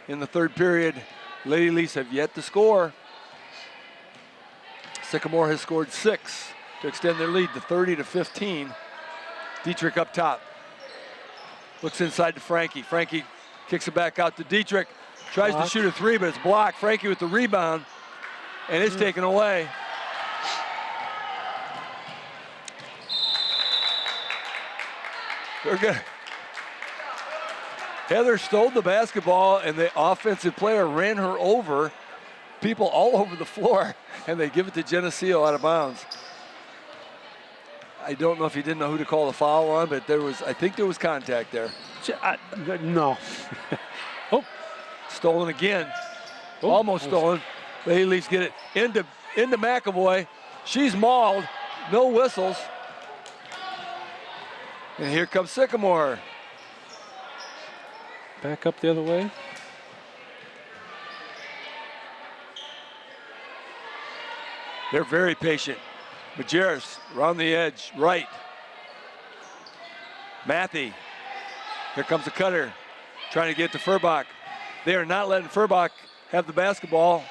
[SPEAKER 1] in the third period. Lady Leafs have yet to score. Sycamore has scored 6 to extend their lead to 30-15. Dietrich up top. Looks inside to Frankie. Frankie kicks it back out to Dietrich. Tries to shoot a 3, but it's blocked. Frankie with the rebound, and it's taken away. They're good. Heather stole the basketball, and the offensive player ran her over. People all over the floor, and they give it to Geneseo out of bounds. I don't know if he didn't know who to call the foul on, but I think there was contact there.
[SPEAKER 2] No. Oh.
[SPEAKER 1] Stolen again. Oh. Almost stolen. They at least get it into McAvoy. She's mauled. No whistles. And here comes Sycamore.
[SPEAKER 2] Back up the other way.
[SPEAKER 1] They're very patient. Majerus around the edge, right. Matthew. Here comes the cutter, trying to get to Furbach. They are not letting Furbach have the basketball.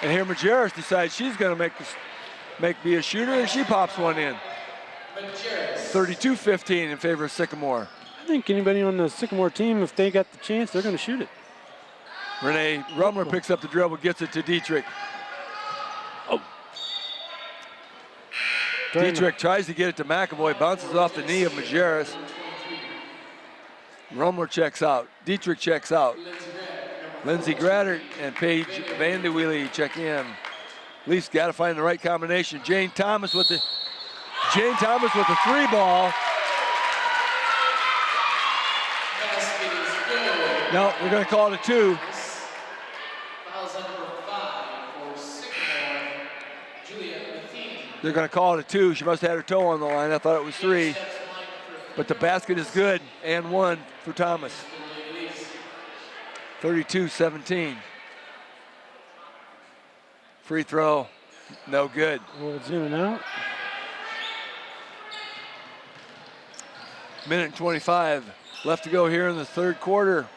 [SPEAKER 1] And here Majerus decides she's going to be a shooter, and she pops one in. 32-15 in favor of Sycamore.
[SPEAKER 2] I think anybody on the Sycamore team, if they got the chance, they're going to shoot it.
[SPEAKER 1] Renee Rumler picks up the dribble, gets it to Dietrich. Oh. Dietrich tries to get it to McAvoy, bounces off the knee of Majerus. Rumler checks out. Dietrich checks out. Lindsey Graddert and Paige Van de Wheelie check in. Leafs got to find the right combination. Jane Thomas with the 3 ball. No, we're going to call it a 2. They're going to call it a 2. She must have had her toe on the line. I thought it was 3. But the basket is good, and 1 for Thomas. 32-17. Free throw, no good.
[SPEAKER 2] Holds in and out.
[SPEAKER 1] Minute and 25 left to go here in the third quarter.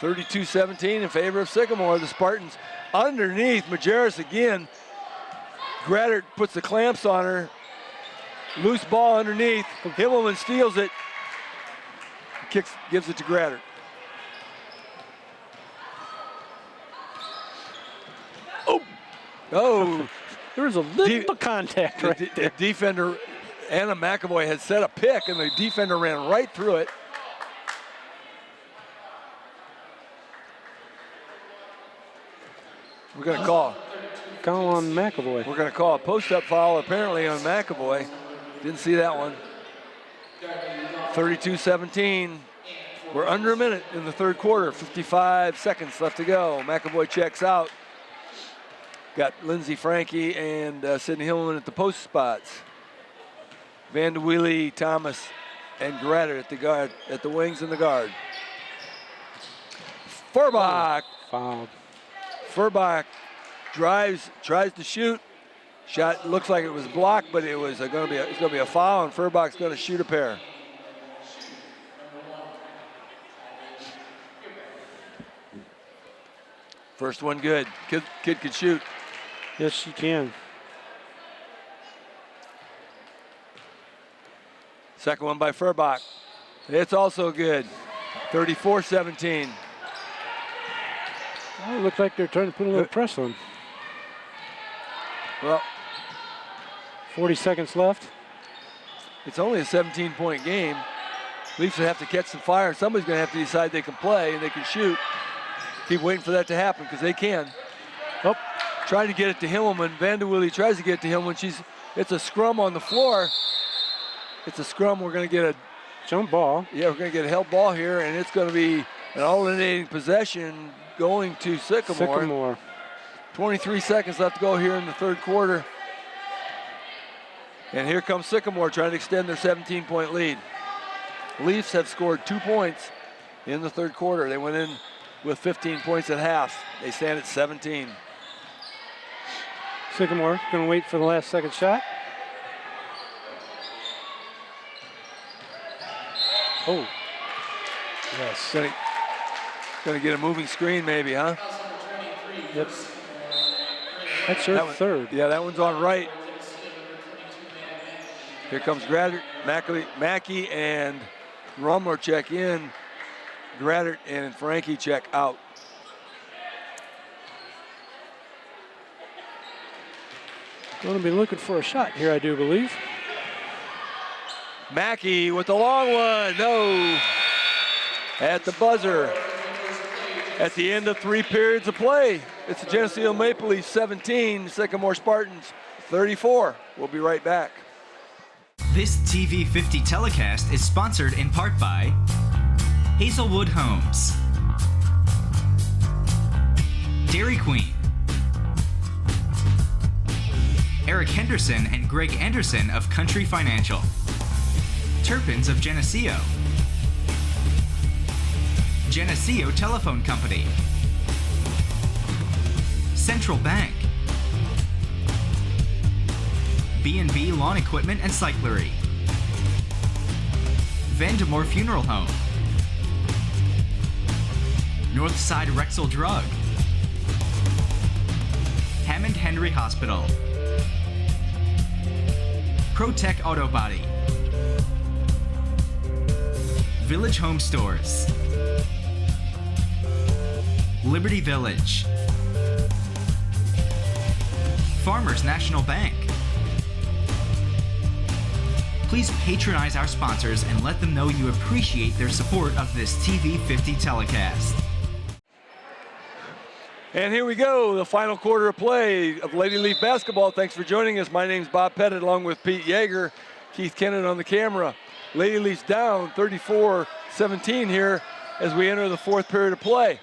[SPEAKER 1] 32-17 in favor of Sycamore. The Spartans underneath. Majerus again. Gratter puts the clamps on her. Loose ball underneath. Himmelman steals it. Gives it to Gratter. Oh.
[SPEAKER 2] There was a little bit of contact right there.
[SPEAKER 1] The defender, Anna McAvoy, had set a pick, and the defender ran right through it. We're going to call
[SPEAKER 2] on McAvoy.
[SPEAKER 1] We're going to call a post-up foul apparently on McAvoy. Didn't see that one. 32-17. We're under a minute in the third quarter. 55 seconds left to go. McAvoy checks out. Got Lindsey Frankie and Sydney Himmelman at the post spots. Vanderweely, Thomas, and Gratter at the guard, at the wings and the guard. Furbach.
[SPEAKER 2] Foul.
[SPEAKER 1] Furbach drives, tries to shoot. Shot looks like it was blocked, but it was going to be a foul, and Furbach's going to shoot a pair. First one good. Kid could shoot.
[SPEAKER 2] Yes, she can.
[SPEAKER 1] Second one by Furbach. It's also good. 34-17.
[SPEAKER 2] Well, it looks like they're trying to put a little press on.
[SPEAKER 1] Well,
[SPEAKER 2] 40 seconds left.
[SPEAKER 1] it's only a 17-point game. Leafs will have to catch some fire. Somebody's going to have to decide they can play and they can shoot. Keep waiting for that to happen because they can.
[SPEAKER 2] Oh.
[SPEAKER 1] Trying to get it to Himmelman. Vanderweely tries to get it to Himmelman. It's a scrum on the floor. It's a scrum. We're going to get a
[SPEAKER 2] jump ball.
[SPEAKER 1] Yeah, we're going to get a help ball here, and it's going to be an alternating possession going to Sycamore. 23 seconds left to go here in the third quarter. And here comes Sycamore trying to extend their 17-point lead. Leafs have scored 2 points in the third quarter. They went in with 15 points at half. They stand at 17.
[SPEAKER 2] Sycamore going to wait for the last second shot. Oh.
[SPEAKER 1] Yes. Going to get a moving screen maybe, huh?
[SPEAKER 2] Yep. That's her third.
[SPEAKER 1] Yeah, that one's on right. Here comes Gratter, Mackey and Rumler check in. Gratter and Frankie check out.
[SPEAKER 2] Going to be looking for a shot here, I do believe.
[SPEAKER 1] Mackey with the long one. No. At the buzzer. At the end of 3 periods of play, it's the Geneseo Maple Leafs 17, Sycamore Spartans 34. We'll be right back.
[SPEAKER 3] This TV 50 telecast is sponsored in part by Hazelwood Homes, Dairy Queen, Eric Henderson and Greg Anderson of Country Financial, Turpins of Geneseo, Geneseo Telephone Company, Central Bank, B&B Lawn Equipment and Cyclery, Vandemore Funeral Home, Northside Rexall Drug, Hammond Henry Hospital, ProTech Auto Body, Village Home Stores, Liberty Village, Farmers National Bank. Please patronize our sponsors and let them know you appreciate their support of this TV 50 telecast.
[SPEAKER 1] And here we go, the final quarter of play of Lady Leaf basketball. Thanks for joining us. My name's Bob Pettit along with Pete Yeager, Keith Kennan on the camera. Lady Leafs down 34-17 here as we enter the fourth period of play.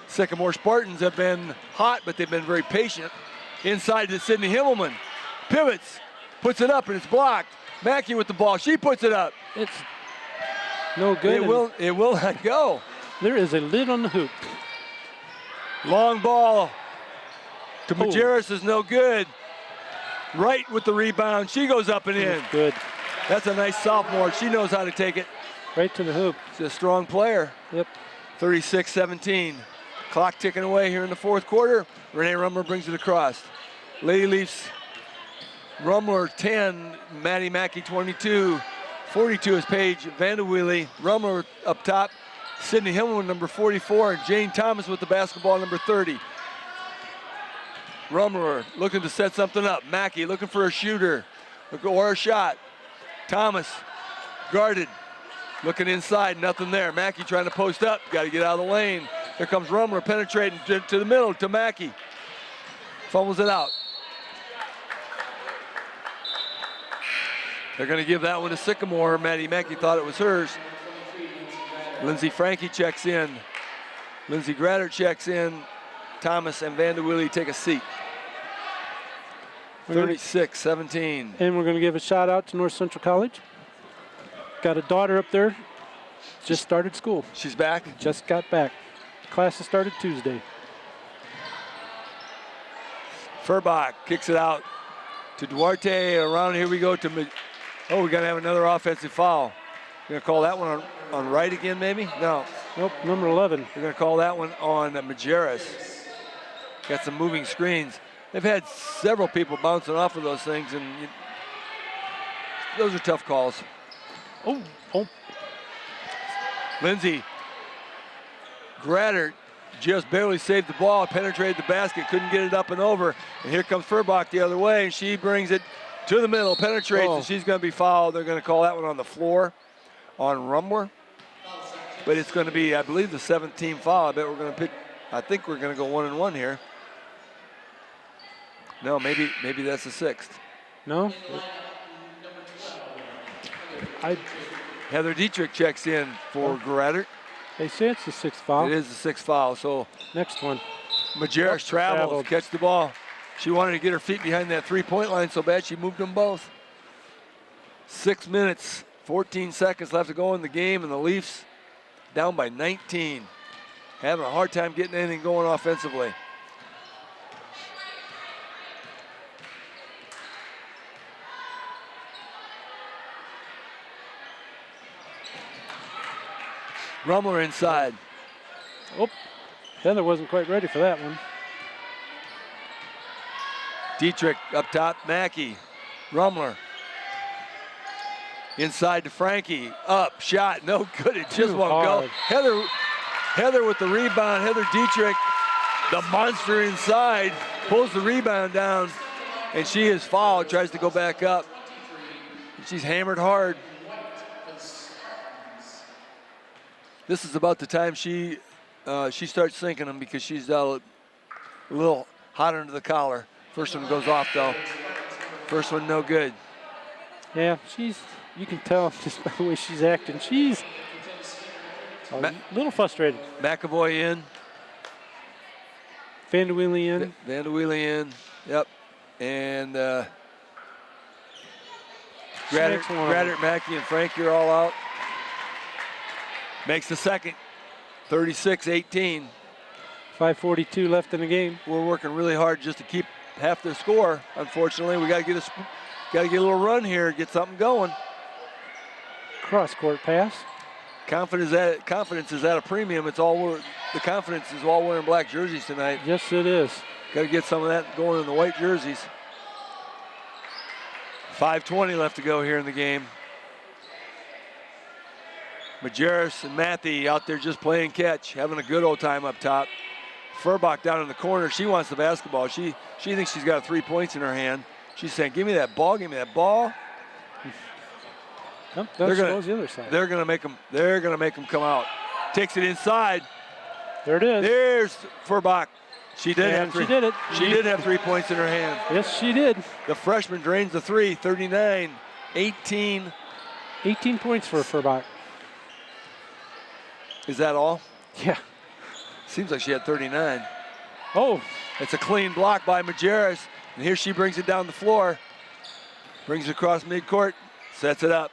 [SPEAKER 1] Sycamore Spartans have been hot, but they've been very patient. Inside to Sydney Himmelman. Pivots. puts it up and it's blocked. Mackey with the ball. She puts it up.
[SPEAKER 2] It's no good.
[SPEAKER 1] It will not go.
[SPEAKER 2] There is a lid on the hoop.
[SPEAKER 1] Long ball to Majerus is no good. Right with the rebound. She goes up and in.
[SPEAKER 2] Good.
[SPEAKER 1] That's a nice sophomore. She knows how to take it.
[SPEAKER 2] Right to the hoop.
[SPEAKER 1] She's a strong player.
[SPEAKER 2] Yep.
[SPEAKER 1] 36-17. Clock ticking away here in the fourth quarter. Renee Rumler brings it across. Lady Leafs, Rumler 10, Maddie Mackey 22. 42 is Paige Vanderweely. Rumler up top. Sydney Himmelman, number 44, and Jane Thomas with the basketball, number 30. Rumler looking to set something up. Mackey looking for a shooter or a shot. Thomas guarded, looking inside, nothing there. Mackey trying to post up, got to get out of the lane. Here comes Rumler penetrating to the middle to Mackey. Fumbles it out. They're going to give that one to Sycamore. Maddie Mackey thought it was hers. Lindsey Frankie checks in. Lindsey Gratter checks in. Thomas and Vanderweely take a seat. 36-17.
[SPEAKER 2] And we're going to give a shout out to North Central College. Got a daughter up there. Just started school.
[SPEAKER 1] She's back?
[SPEAKER 2] Just got back. Classes started Tuesday.
[SPEAKER 1] Furbach kicks it out to Duarte. Around here we go to, we got to have another offensive foul. We're going to call that one on Wright again, maybe? No.
[SPEAKER 2] Nope, number 11.
[SPEAKER 1] We're going to call that one on Majerus. Got some moving screens. They've had several people bouncing off of those things, and those are tough calls.
[SPEAKER 2] Oh.
[SPEAKER 1] Lindsey Gratter just barely saved the ball, penetrated the basket, couldn't get it up and over. And here comes Furbach the other way, and she brings it to the middle, penetrates, and she's going to be fouled. They're going to call that one on the floor on Rumler. But it's going to be, I believe, the 17th foul. I think we're going to go 1-1 here. No, maybe that's the 6th.
[SPEAKER 2] No?
[SPEAKER 1] Heather Dietrich checks in for Gratter.
[SPEAKER 2] They say it's the 6th foul.
[SPEAKER 1] It is the 6th foul, so.
[SPEAKER 2] Next one.
[SPEAKER 1] Majerus travels, catch the ball. She wanted to get her feet behind that three-point line so bad she moved them both. 6 minutes, 14 seconds left to go in the game, and the Leafs down by 19. Having a hard time getting anything going offensively. Rumler inside.
[SPEAKER 2] Oh, Heather wasn't quite ready for that one.
[SPEAKER 1] Dietrich up top, Mackey, Rumler. Inside to Frankie, up, shot, no good, it just won't go. Heather with the rebound, Heather Dietrich, the monster inside, pulls the rebound down, and she is fouled, tries to go back up. She's hammered hard. This is about the time she starts sinking them because she's a little hot under the collar. First one goes off though. First one no good.
[SPEAKER 2] Yeah, you can tell just by the way she's acting. She's a little frustrated.
[SPEAKER 1] McAvoy in.
[SPEAKER 2] Vanderweely in.
[SPEAKER 1] Vanderweely in, yep. And Gratter, Mackey, and Frankie are all out. Makes the second, 36-18.
[SPEAKER 2] 5:42 left in the game.
[SPEAKER 1] We're working really hard just to keep half the score. Unfortunately, we got to get a little run here, get something going.
[SPEAKER 2] Cross-court pass.
[SPEAKER 1] Confidence is at a premium. The confidence is all wearing black jerseys tonight.
[SPEAKER 2] Yes, it is.
[SPEAKER 1] Got to get some of that going in the white jerseys. 5:20 left to go here in the game. Majerus and Matthew out there just playing catch, having a good old time up top. Furbach down in the corner. She wants the basketball. She thinks she's got 3 points in her hand. She's saying, "Give me that ball. Give me that ball."
[SPEAKER 2] Nope, that goes the other side.
[SPEAKER 1] They're gonna make them come out. Takes it inside.
[SPEAKER 2] There it is.
[SPEAKER 1] There's Furbach. She did it. She did have 3 points in her hand.
[SPEAKER 2] Yes, she did.
[SPEAKER 1] The freshman drains the three. 39-18.
[SPEAKER 2] 18 points for Furbach.
[SPEAKER 1] Is that all?
[SPEAKER 2] Yeah.
[SPEAKER 1] Seems like she had 39.
[SPEAKER 2] Oh.
[SPEAKER 1] It's a clean block by Majerus, and here she brings it down the floor. Brings it across midcourt, sets it up.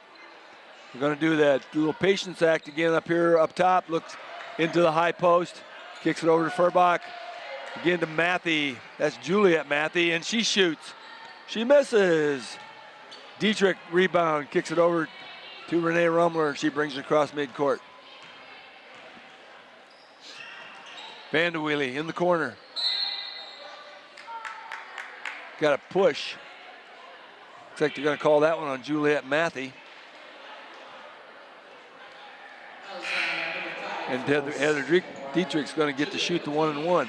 [SPEAKER 1] We're going to do that little patience act again up here, up top. Looks into the high post, kicks it over to Furbach. Again to Matthey. That's Juliet Matthey, and she shoots. She misses. Dietrich rebound, kicks it over to Renee Rumler, and she brings it across midcourt. Vanderweely in the corner. Got a push. Looks like they're going to call that one on Juliet Matthey. And Heather Dietrich's going to get to shoot the 1-and-1.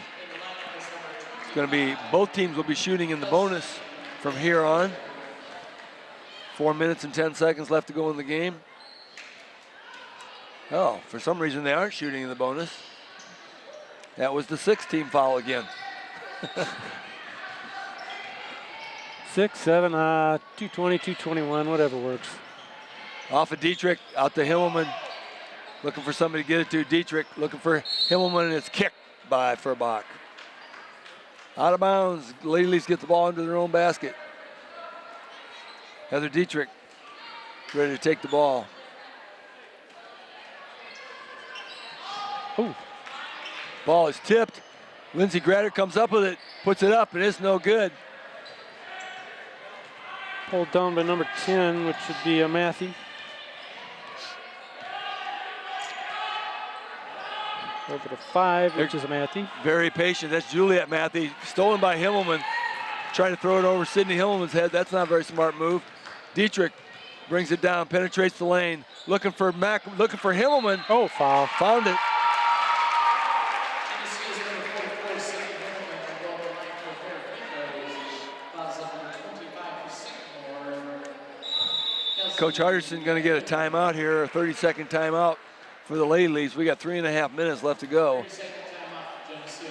[SPEAKER 1] It's going to be, both teams will be shooting in the bonus from here on. 4 minutes and 10 seconds left to go in the game. Oh, for some reason they aren't shooting in the bonus. That was the 6th-team foul again.
[SPEAKER 2] 6, 7, 220, 221, whatever works.
[SPEAKER 1] Off of Dietrich, out to Himmelman. Looking for somebody to get it to. Dietrich looking for Himmelman, and it's kicked by Furbach. Out of bounds. Lady Leafs get the ball into their own basket. Heather Dietrich ready to take the ball.
[SPEAKER 2] Oh.
[SPEAKER 1] Ball is tipped. Lindsey Grader comes up with it, puts it up, and it's no good.
[SPEAKER 2] Pulled down by number 10, which would be Matthey. Over to 5, which is Matthey.
[SPEAKER 1] Very patient. That's Juliet Matthey. Stolen by Himmelman. Trying to throw it over Sydney Himmelman's head. That's not a very smart move. Dietrich brings it down, penetrates the lane. Looking for Himmelman.
[SPEAKER 2] Oh, foul.
[SPEAKER 1] Found it. Coach Hardison going to get a timeout here, a 30-second timeout for the Lady Leafs. We got 3.5 minutes left to go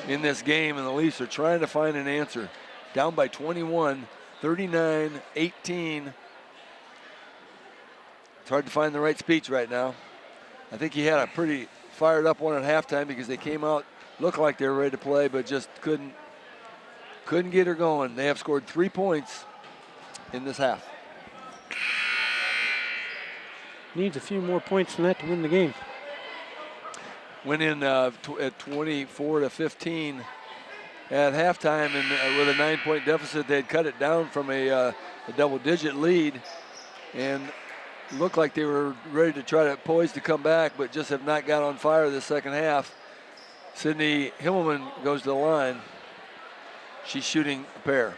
[SPEAKER 1] in this game, and the Leafs are trying to find an answer. Down by 21, 39-18. It's hard to find the right speech right now. I think he had a pretty fired up one at halftime because they came out, looked like they were ready to play, but just couldn't get her going. They have scored 3 points in this half.
[SPEAKER 2] Needs a few more points than that to win the game.
[SPEAKER 1] Went in at 24-15 at halftime, and with a 9-point deficit, they'd cut it down from a double-digit lead, and looked like they were ready to try to poise to come back, but just have not got on fire this second half. Sydney Himmelman goes to the line. She's shooting a pair.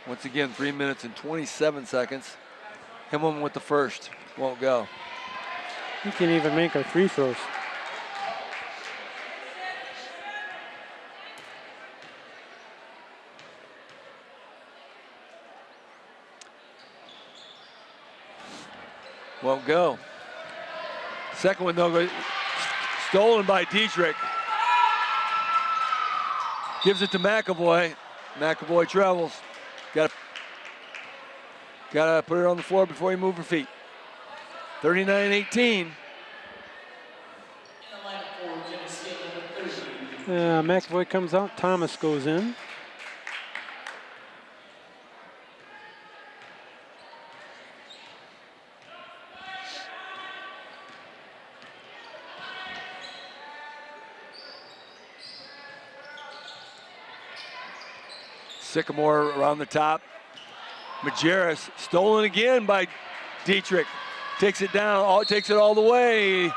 [SPEAKER 1] Once again, 3 minutes and 27 seconds. Himmelman with the first, won't go.
[SPEAKER 2] He can't even make our free throws.
[SPEAKER 1] Won't go. Second one, though, stolen by Dietrich. Gives it to McAvoy. McAvoy travels. Gotta put it on the floor before you move her feet. 39-18.
[SPEAKER 2] McAvoy comes out. Thomas goes in.
[SPEAKER 1] Sycamore around the top. Majerus stolen again by Dietrich. Takes it down, takes it all the way.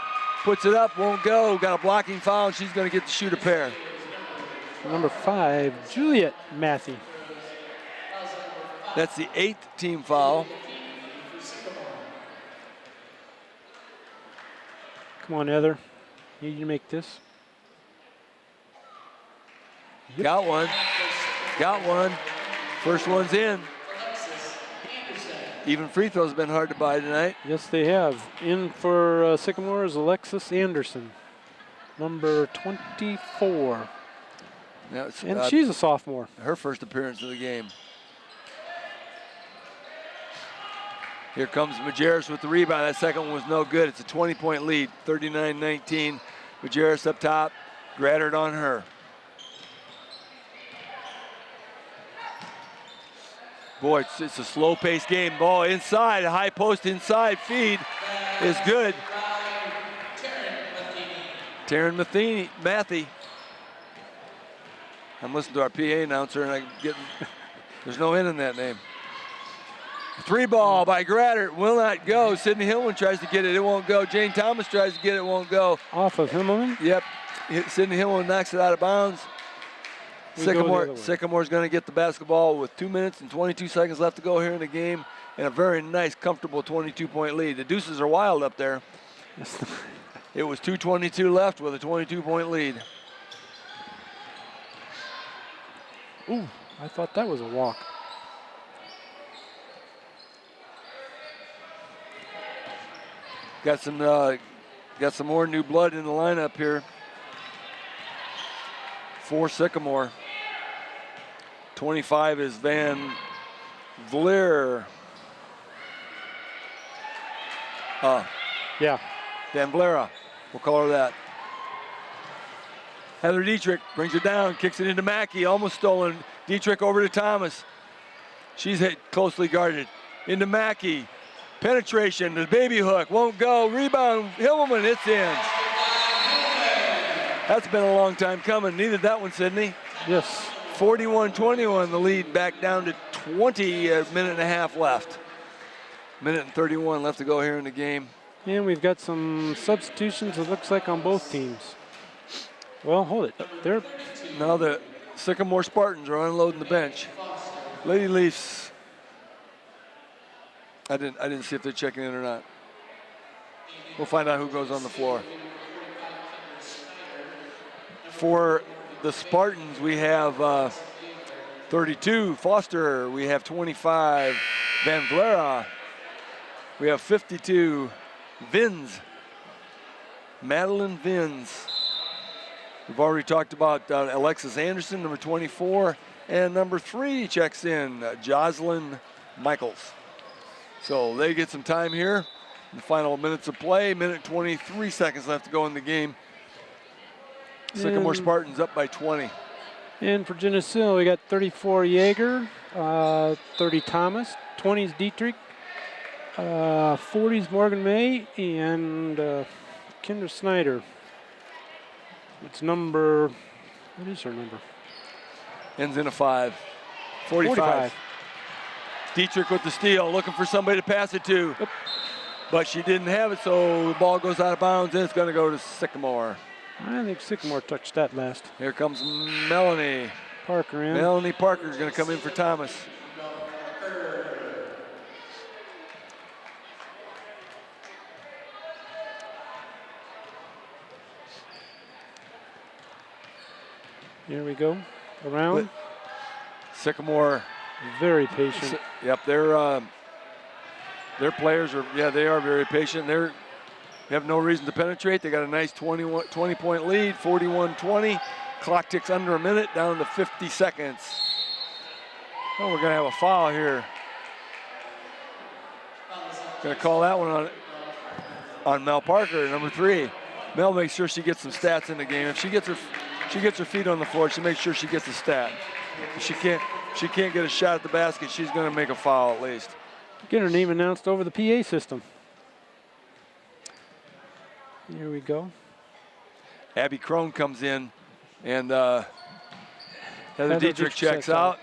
[SPEAKER 1] Puts it up, won't go. Got a blocking foul, and she's going to get to shoot a pair.
[SPEAKER 2] Number 5, Juliet Matthey.
[SPEAKER 1] That's the 8th team foul.
[SPEAKER 2] Come on, Heather. You need to make this.
[SPEAKER 1] Yep. Got one. Got one. First one's in. Even free throws have been hard to buy tonight.
[SPEAKER 2] Yes, they have. In for Sycamore is Alexis Anderson, number 24.
[SPEAKER 1] Now
[SPEAKER 2] and she's a sophomore.
[SPEAKER 1] Her first appearance of the game. Here comes Majerus with the rebound. That second one was no good. It's a 20-point lead, 39-19. Majerus up top, Graddard on her. Boy, it's a slow-paced game. Ball inside, a high post inside feed is good. Taryn Mathy. I'm listening to our PA announcer, and I get there's no N in that name. 3 ball by Gratter, will not go. Sydney Hillman tries to get it, it won't go. Jane Thomas tries to get it, won't go.
[SPEAKER 2] Off of Himmelman?
[SPEAKER 1] Yep, Sydney Hillman knocks it out of bounds. Sycamore's going to get the basketball with 2 minutes and 22 seconds left to go here in the game, and a very nice, comfortable 22-point lead. The Deuces are wild up there. It was 2:22 left with a 22-point lead.
[SPEAKER 2] Ooh, I thought that was a walk.
[SPEAKER 1] Got some more new blood in the lineup here for Sycamore. 25 is Van Vleer.
[SPEAKER 2] Yeah.
[SPEAKER 1] Van Vlera, we'll call her that. Heather Dietrich brings it down, kicks it into Mackey, almost stolen. Dietrich over to Thomas. She's hit closely guarded. Into Mackey. Penetration, the baby hook, won't go. Rebound, Himmelman, it's in. That's been a long time coming. Needed that one, Sydney.
[SPEAKER 2] Yes.
[SPEAKER 1] 41-21, the lead back down to 20, a minute and a half left. Minute and 31 left to go here in the game.
[SPEAKER 2] And we've got some substitutions, it looks like, on both teams. Well, hold it.
[SPEAKER 1] Now the Sycamore Spartans are unloading the bench. Lady Leafs, I didn't see if they're checking in or not. We'll find out who goes on the floor. For the Spartans, we have 32, Foster. We have 25, Van Vlera. We have 52, Vins, Madeline Vins. We've already talked about Alexis Anderson, number 24, and number 3 checks in, Jocelyn Michaels. So they get some time here. The final minutes of play, minute 23 seconds left to go in the game. Sycamore Spartans up by 20.
[SPEAKER 2] And for Geneseo, we got 34 Yeager, 30 Thomas, 20s Dietrich, 40s Morgan May, and Kendra Snyder. It's number, what is her number?
[SPEAKER 1] Ends in a 5. 45. Dietrich with the steal, looking for somebody to pass it to.
[SPEAKER 2] Yep.
[SPEAKER 1] But she didn't have it, so the ball goes out of bounds, and it's going to go to Sycamore.
[SPEAKER 2] I think Sycamore touched that last.
[SPEAKER 1] Here comes Melanie
[SPEAKER 2] Parker in.
[SPEAKER 1] Melanie Parker is going to come in for Thomas.
[SPEAKER 2] Here we go. Around.
[SPEAKER 1] Sycamore.
[SPEAKER 2] Very patient.
[SPEAKER 1] Yep, their players are, they are very patient. They have no reason to penetrate. They got a nice 20-point lead, 41-20. Clock ticks under a minute, down to 50 seconds. Oh, we're going to have a foul here. Going to call that one on Mel Parker, number 3. Mel makes sure she gets some stats in the game. If she gets her feet on the floor, she makes sure she gets a stat. If she can't get a shot at the basket, she's going to make a foul at least.
[SPEAKER 2] Get her name announced over the PA system. Here we go.
[SPEAKER 1] Abby Crone comes in, and Heather Dietrich checks out.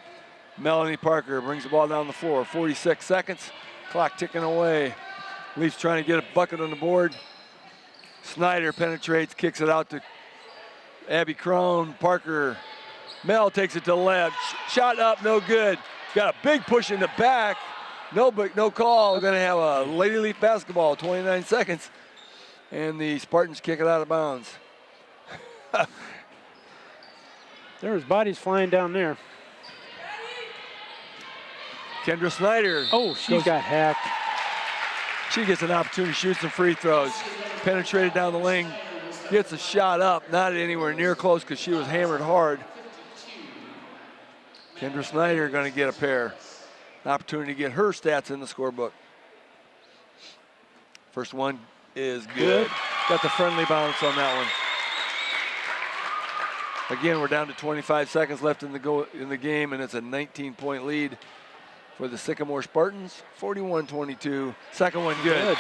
[SPEAKER 1] Melanie Parker brings the ball down the floor. 46 seconds, clock ticking away. Leafs trying to get a bucket on the board. Snyder penetrates, kicks it out to Abby Crone. Parker, Mel takes it to the left. Shot up, no good. Got a big push in the back. No call. We're going to have a Lady Leaf basketball, 29 seconds. And the Spartans kick it out of bounds.
[SPEAKER 2] There's bodies flying down there.
[SPEAKER 1] Kendra Snyder.
[SPEAKER 2] Oh, she got hacked.
[SPEAKER 1] She gets an opportunity to shoot some free throws. Penetrated down the lane. Gets a shot up, not anywhere near close because she was hammered hard. Kendra Snyder going to get a pair. An opportunity to get her stats in the scorebook. First one is good. Got the friendly bounce on that one. Again, we're down to 25 seconds left in the game, and it's a 19-point lead for the Sycamore Spartans, 41-22. Second one good.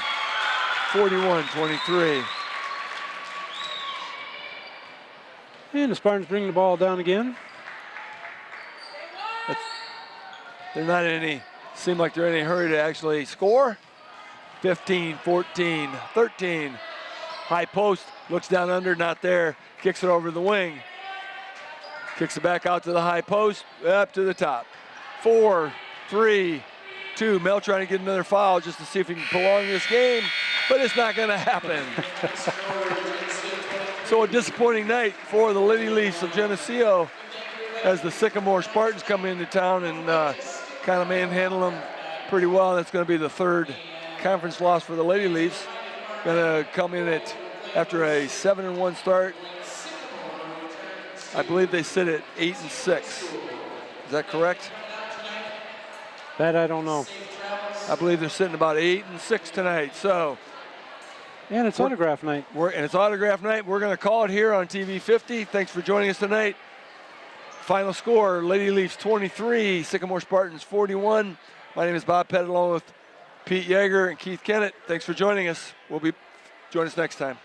[SPEAKER 1] 41-23.
[SPEAKER 2] And the Spartans bring the ball down again.
[SPEAKER 1] They're not in any, seem like they're in any hurry to actually score. 15, 14, 13. High post, looks down under, not there. Kicks it over the wing. Kicks it back out to the high post, up to the top. 4, 3, 2. Mel trying to get another foul just to see if he can prolong this game, but it's not going to happen. So a disappointing night for the Lady Leafs of Geneseo as the Sycamore Spartans come into town and kind of manhandle them pretty well. That's going to be the third conference loss for the Lady Leafs. Going to come in at after a 7-1 start. I believe they sit at 8-6. Is that correct?
[SPEAKER 2] That I don't know.
[SPEAKER 1] I believe they're sitting about 8-6 tonight. So.
[SPEAKER 2] And it's autograph night.
[SPEAKER 1] And it's autograph night. We're going to call it here on TV 50. Thanks for joining us tonight. Final score: Lady Leafs 23, Sycamore Spartans 41. My name is Bob Pettit along with Pete Yeager and Keith Kennett. Thanks for joining us. Join us next time.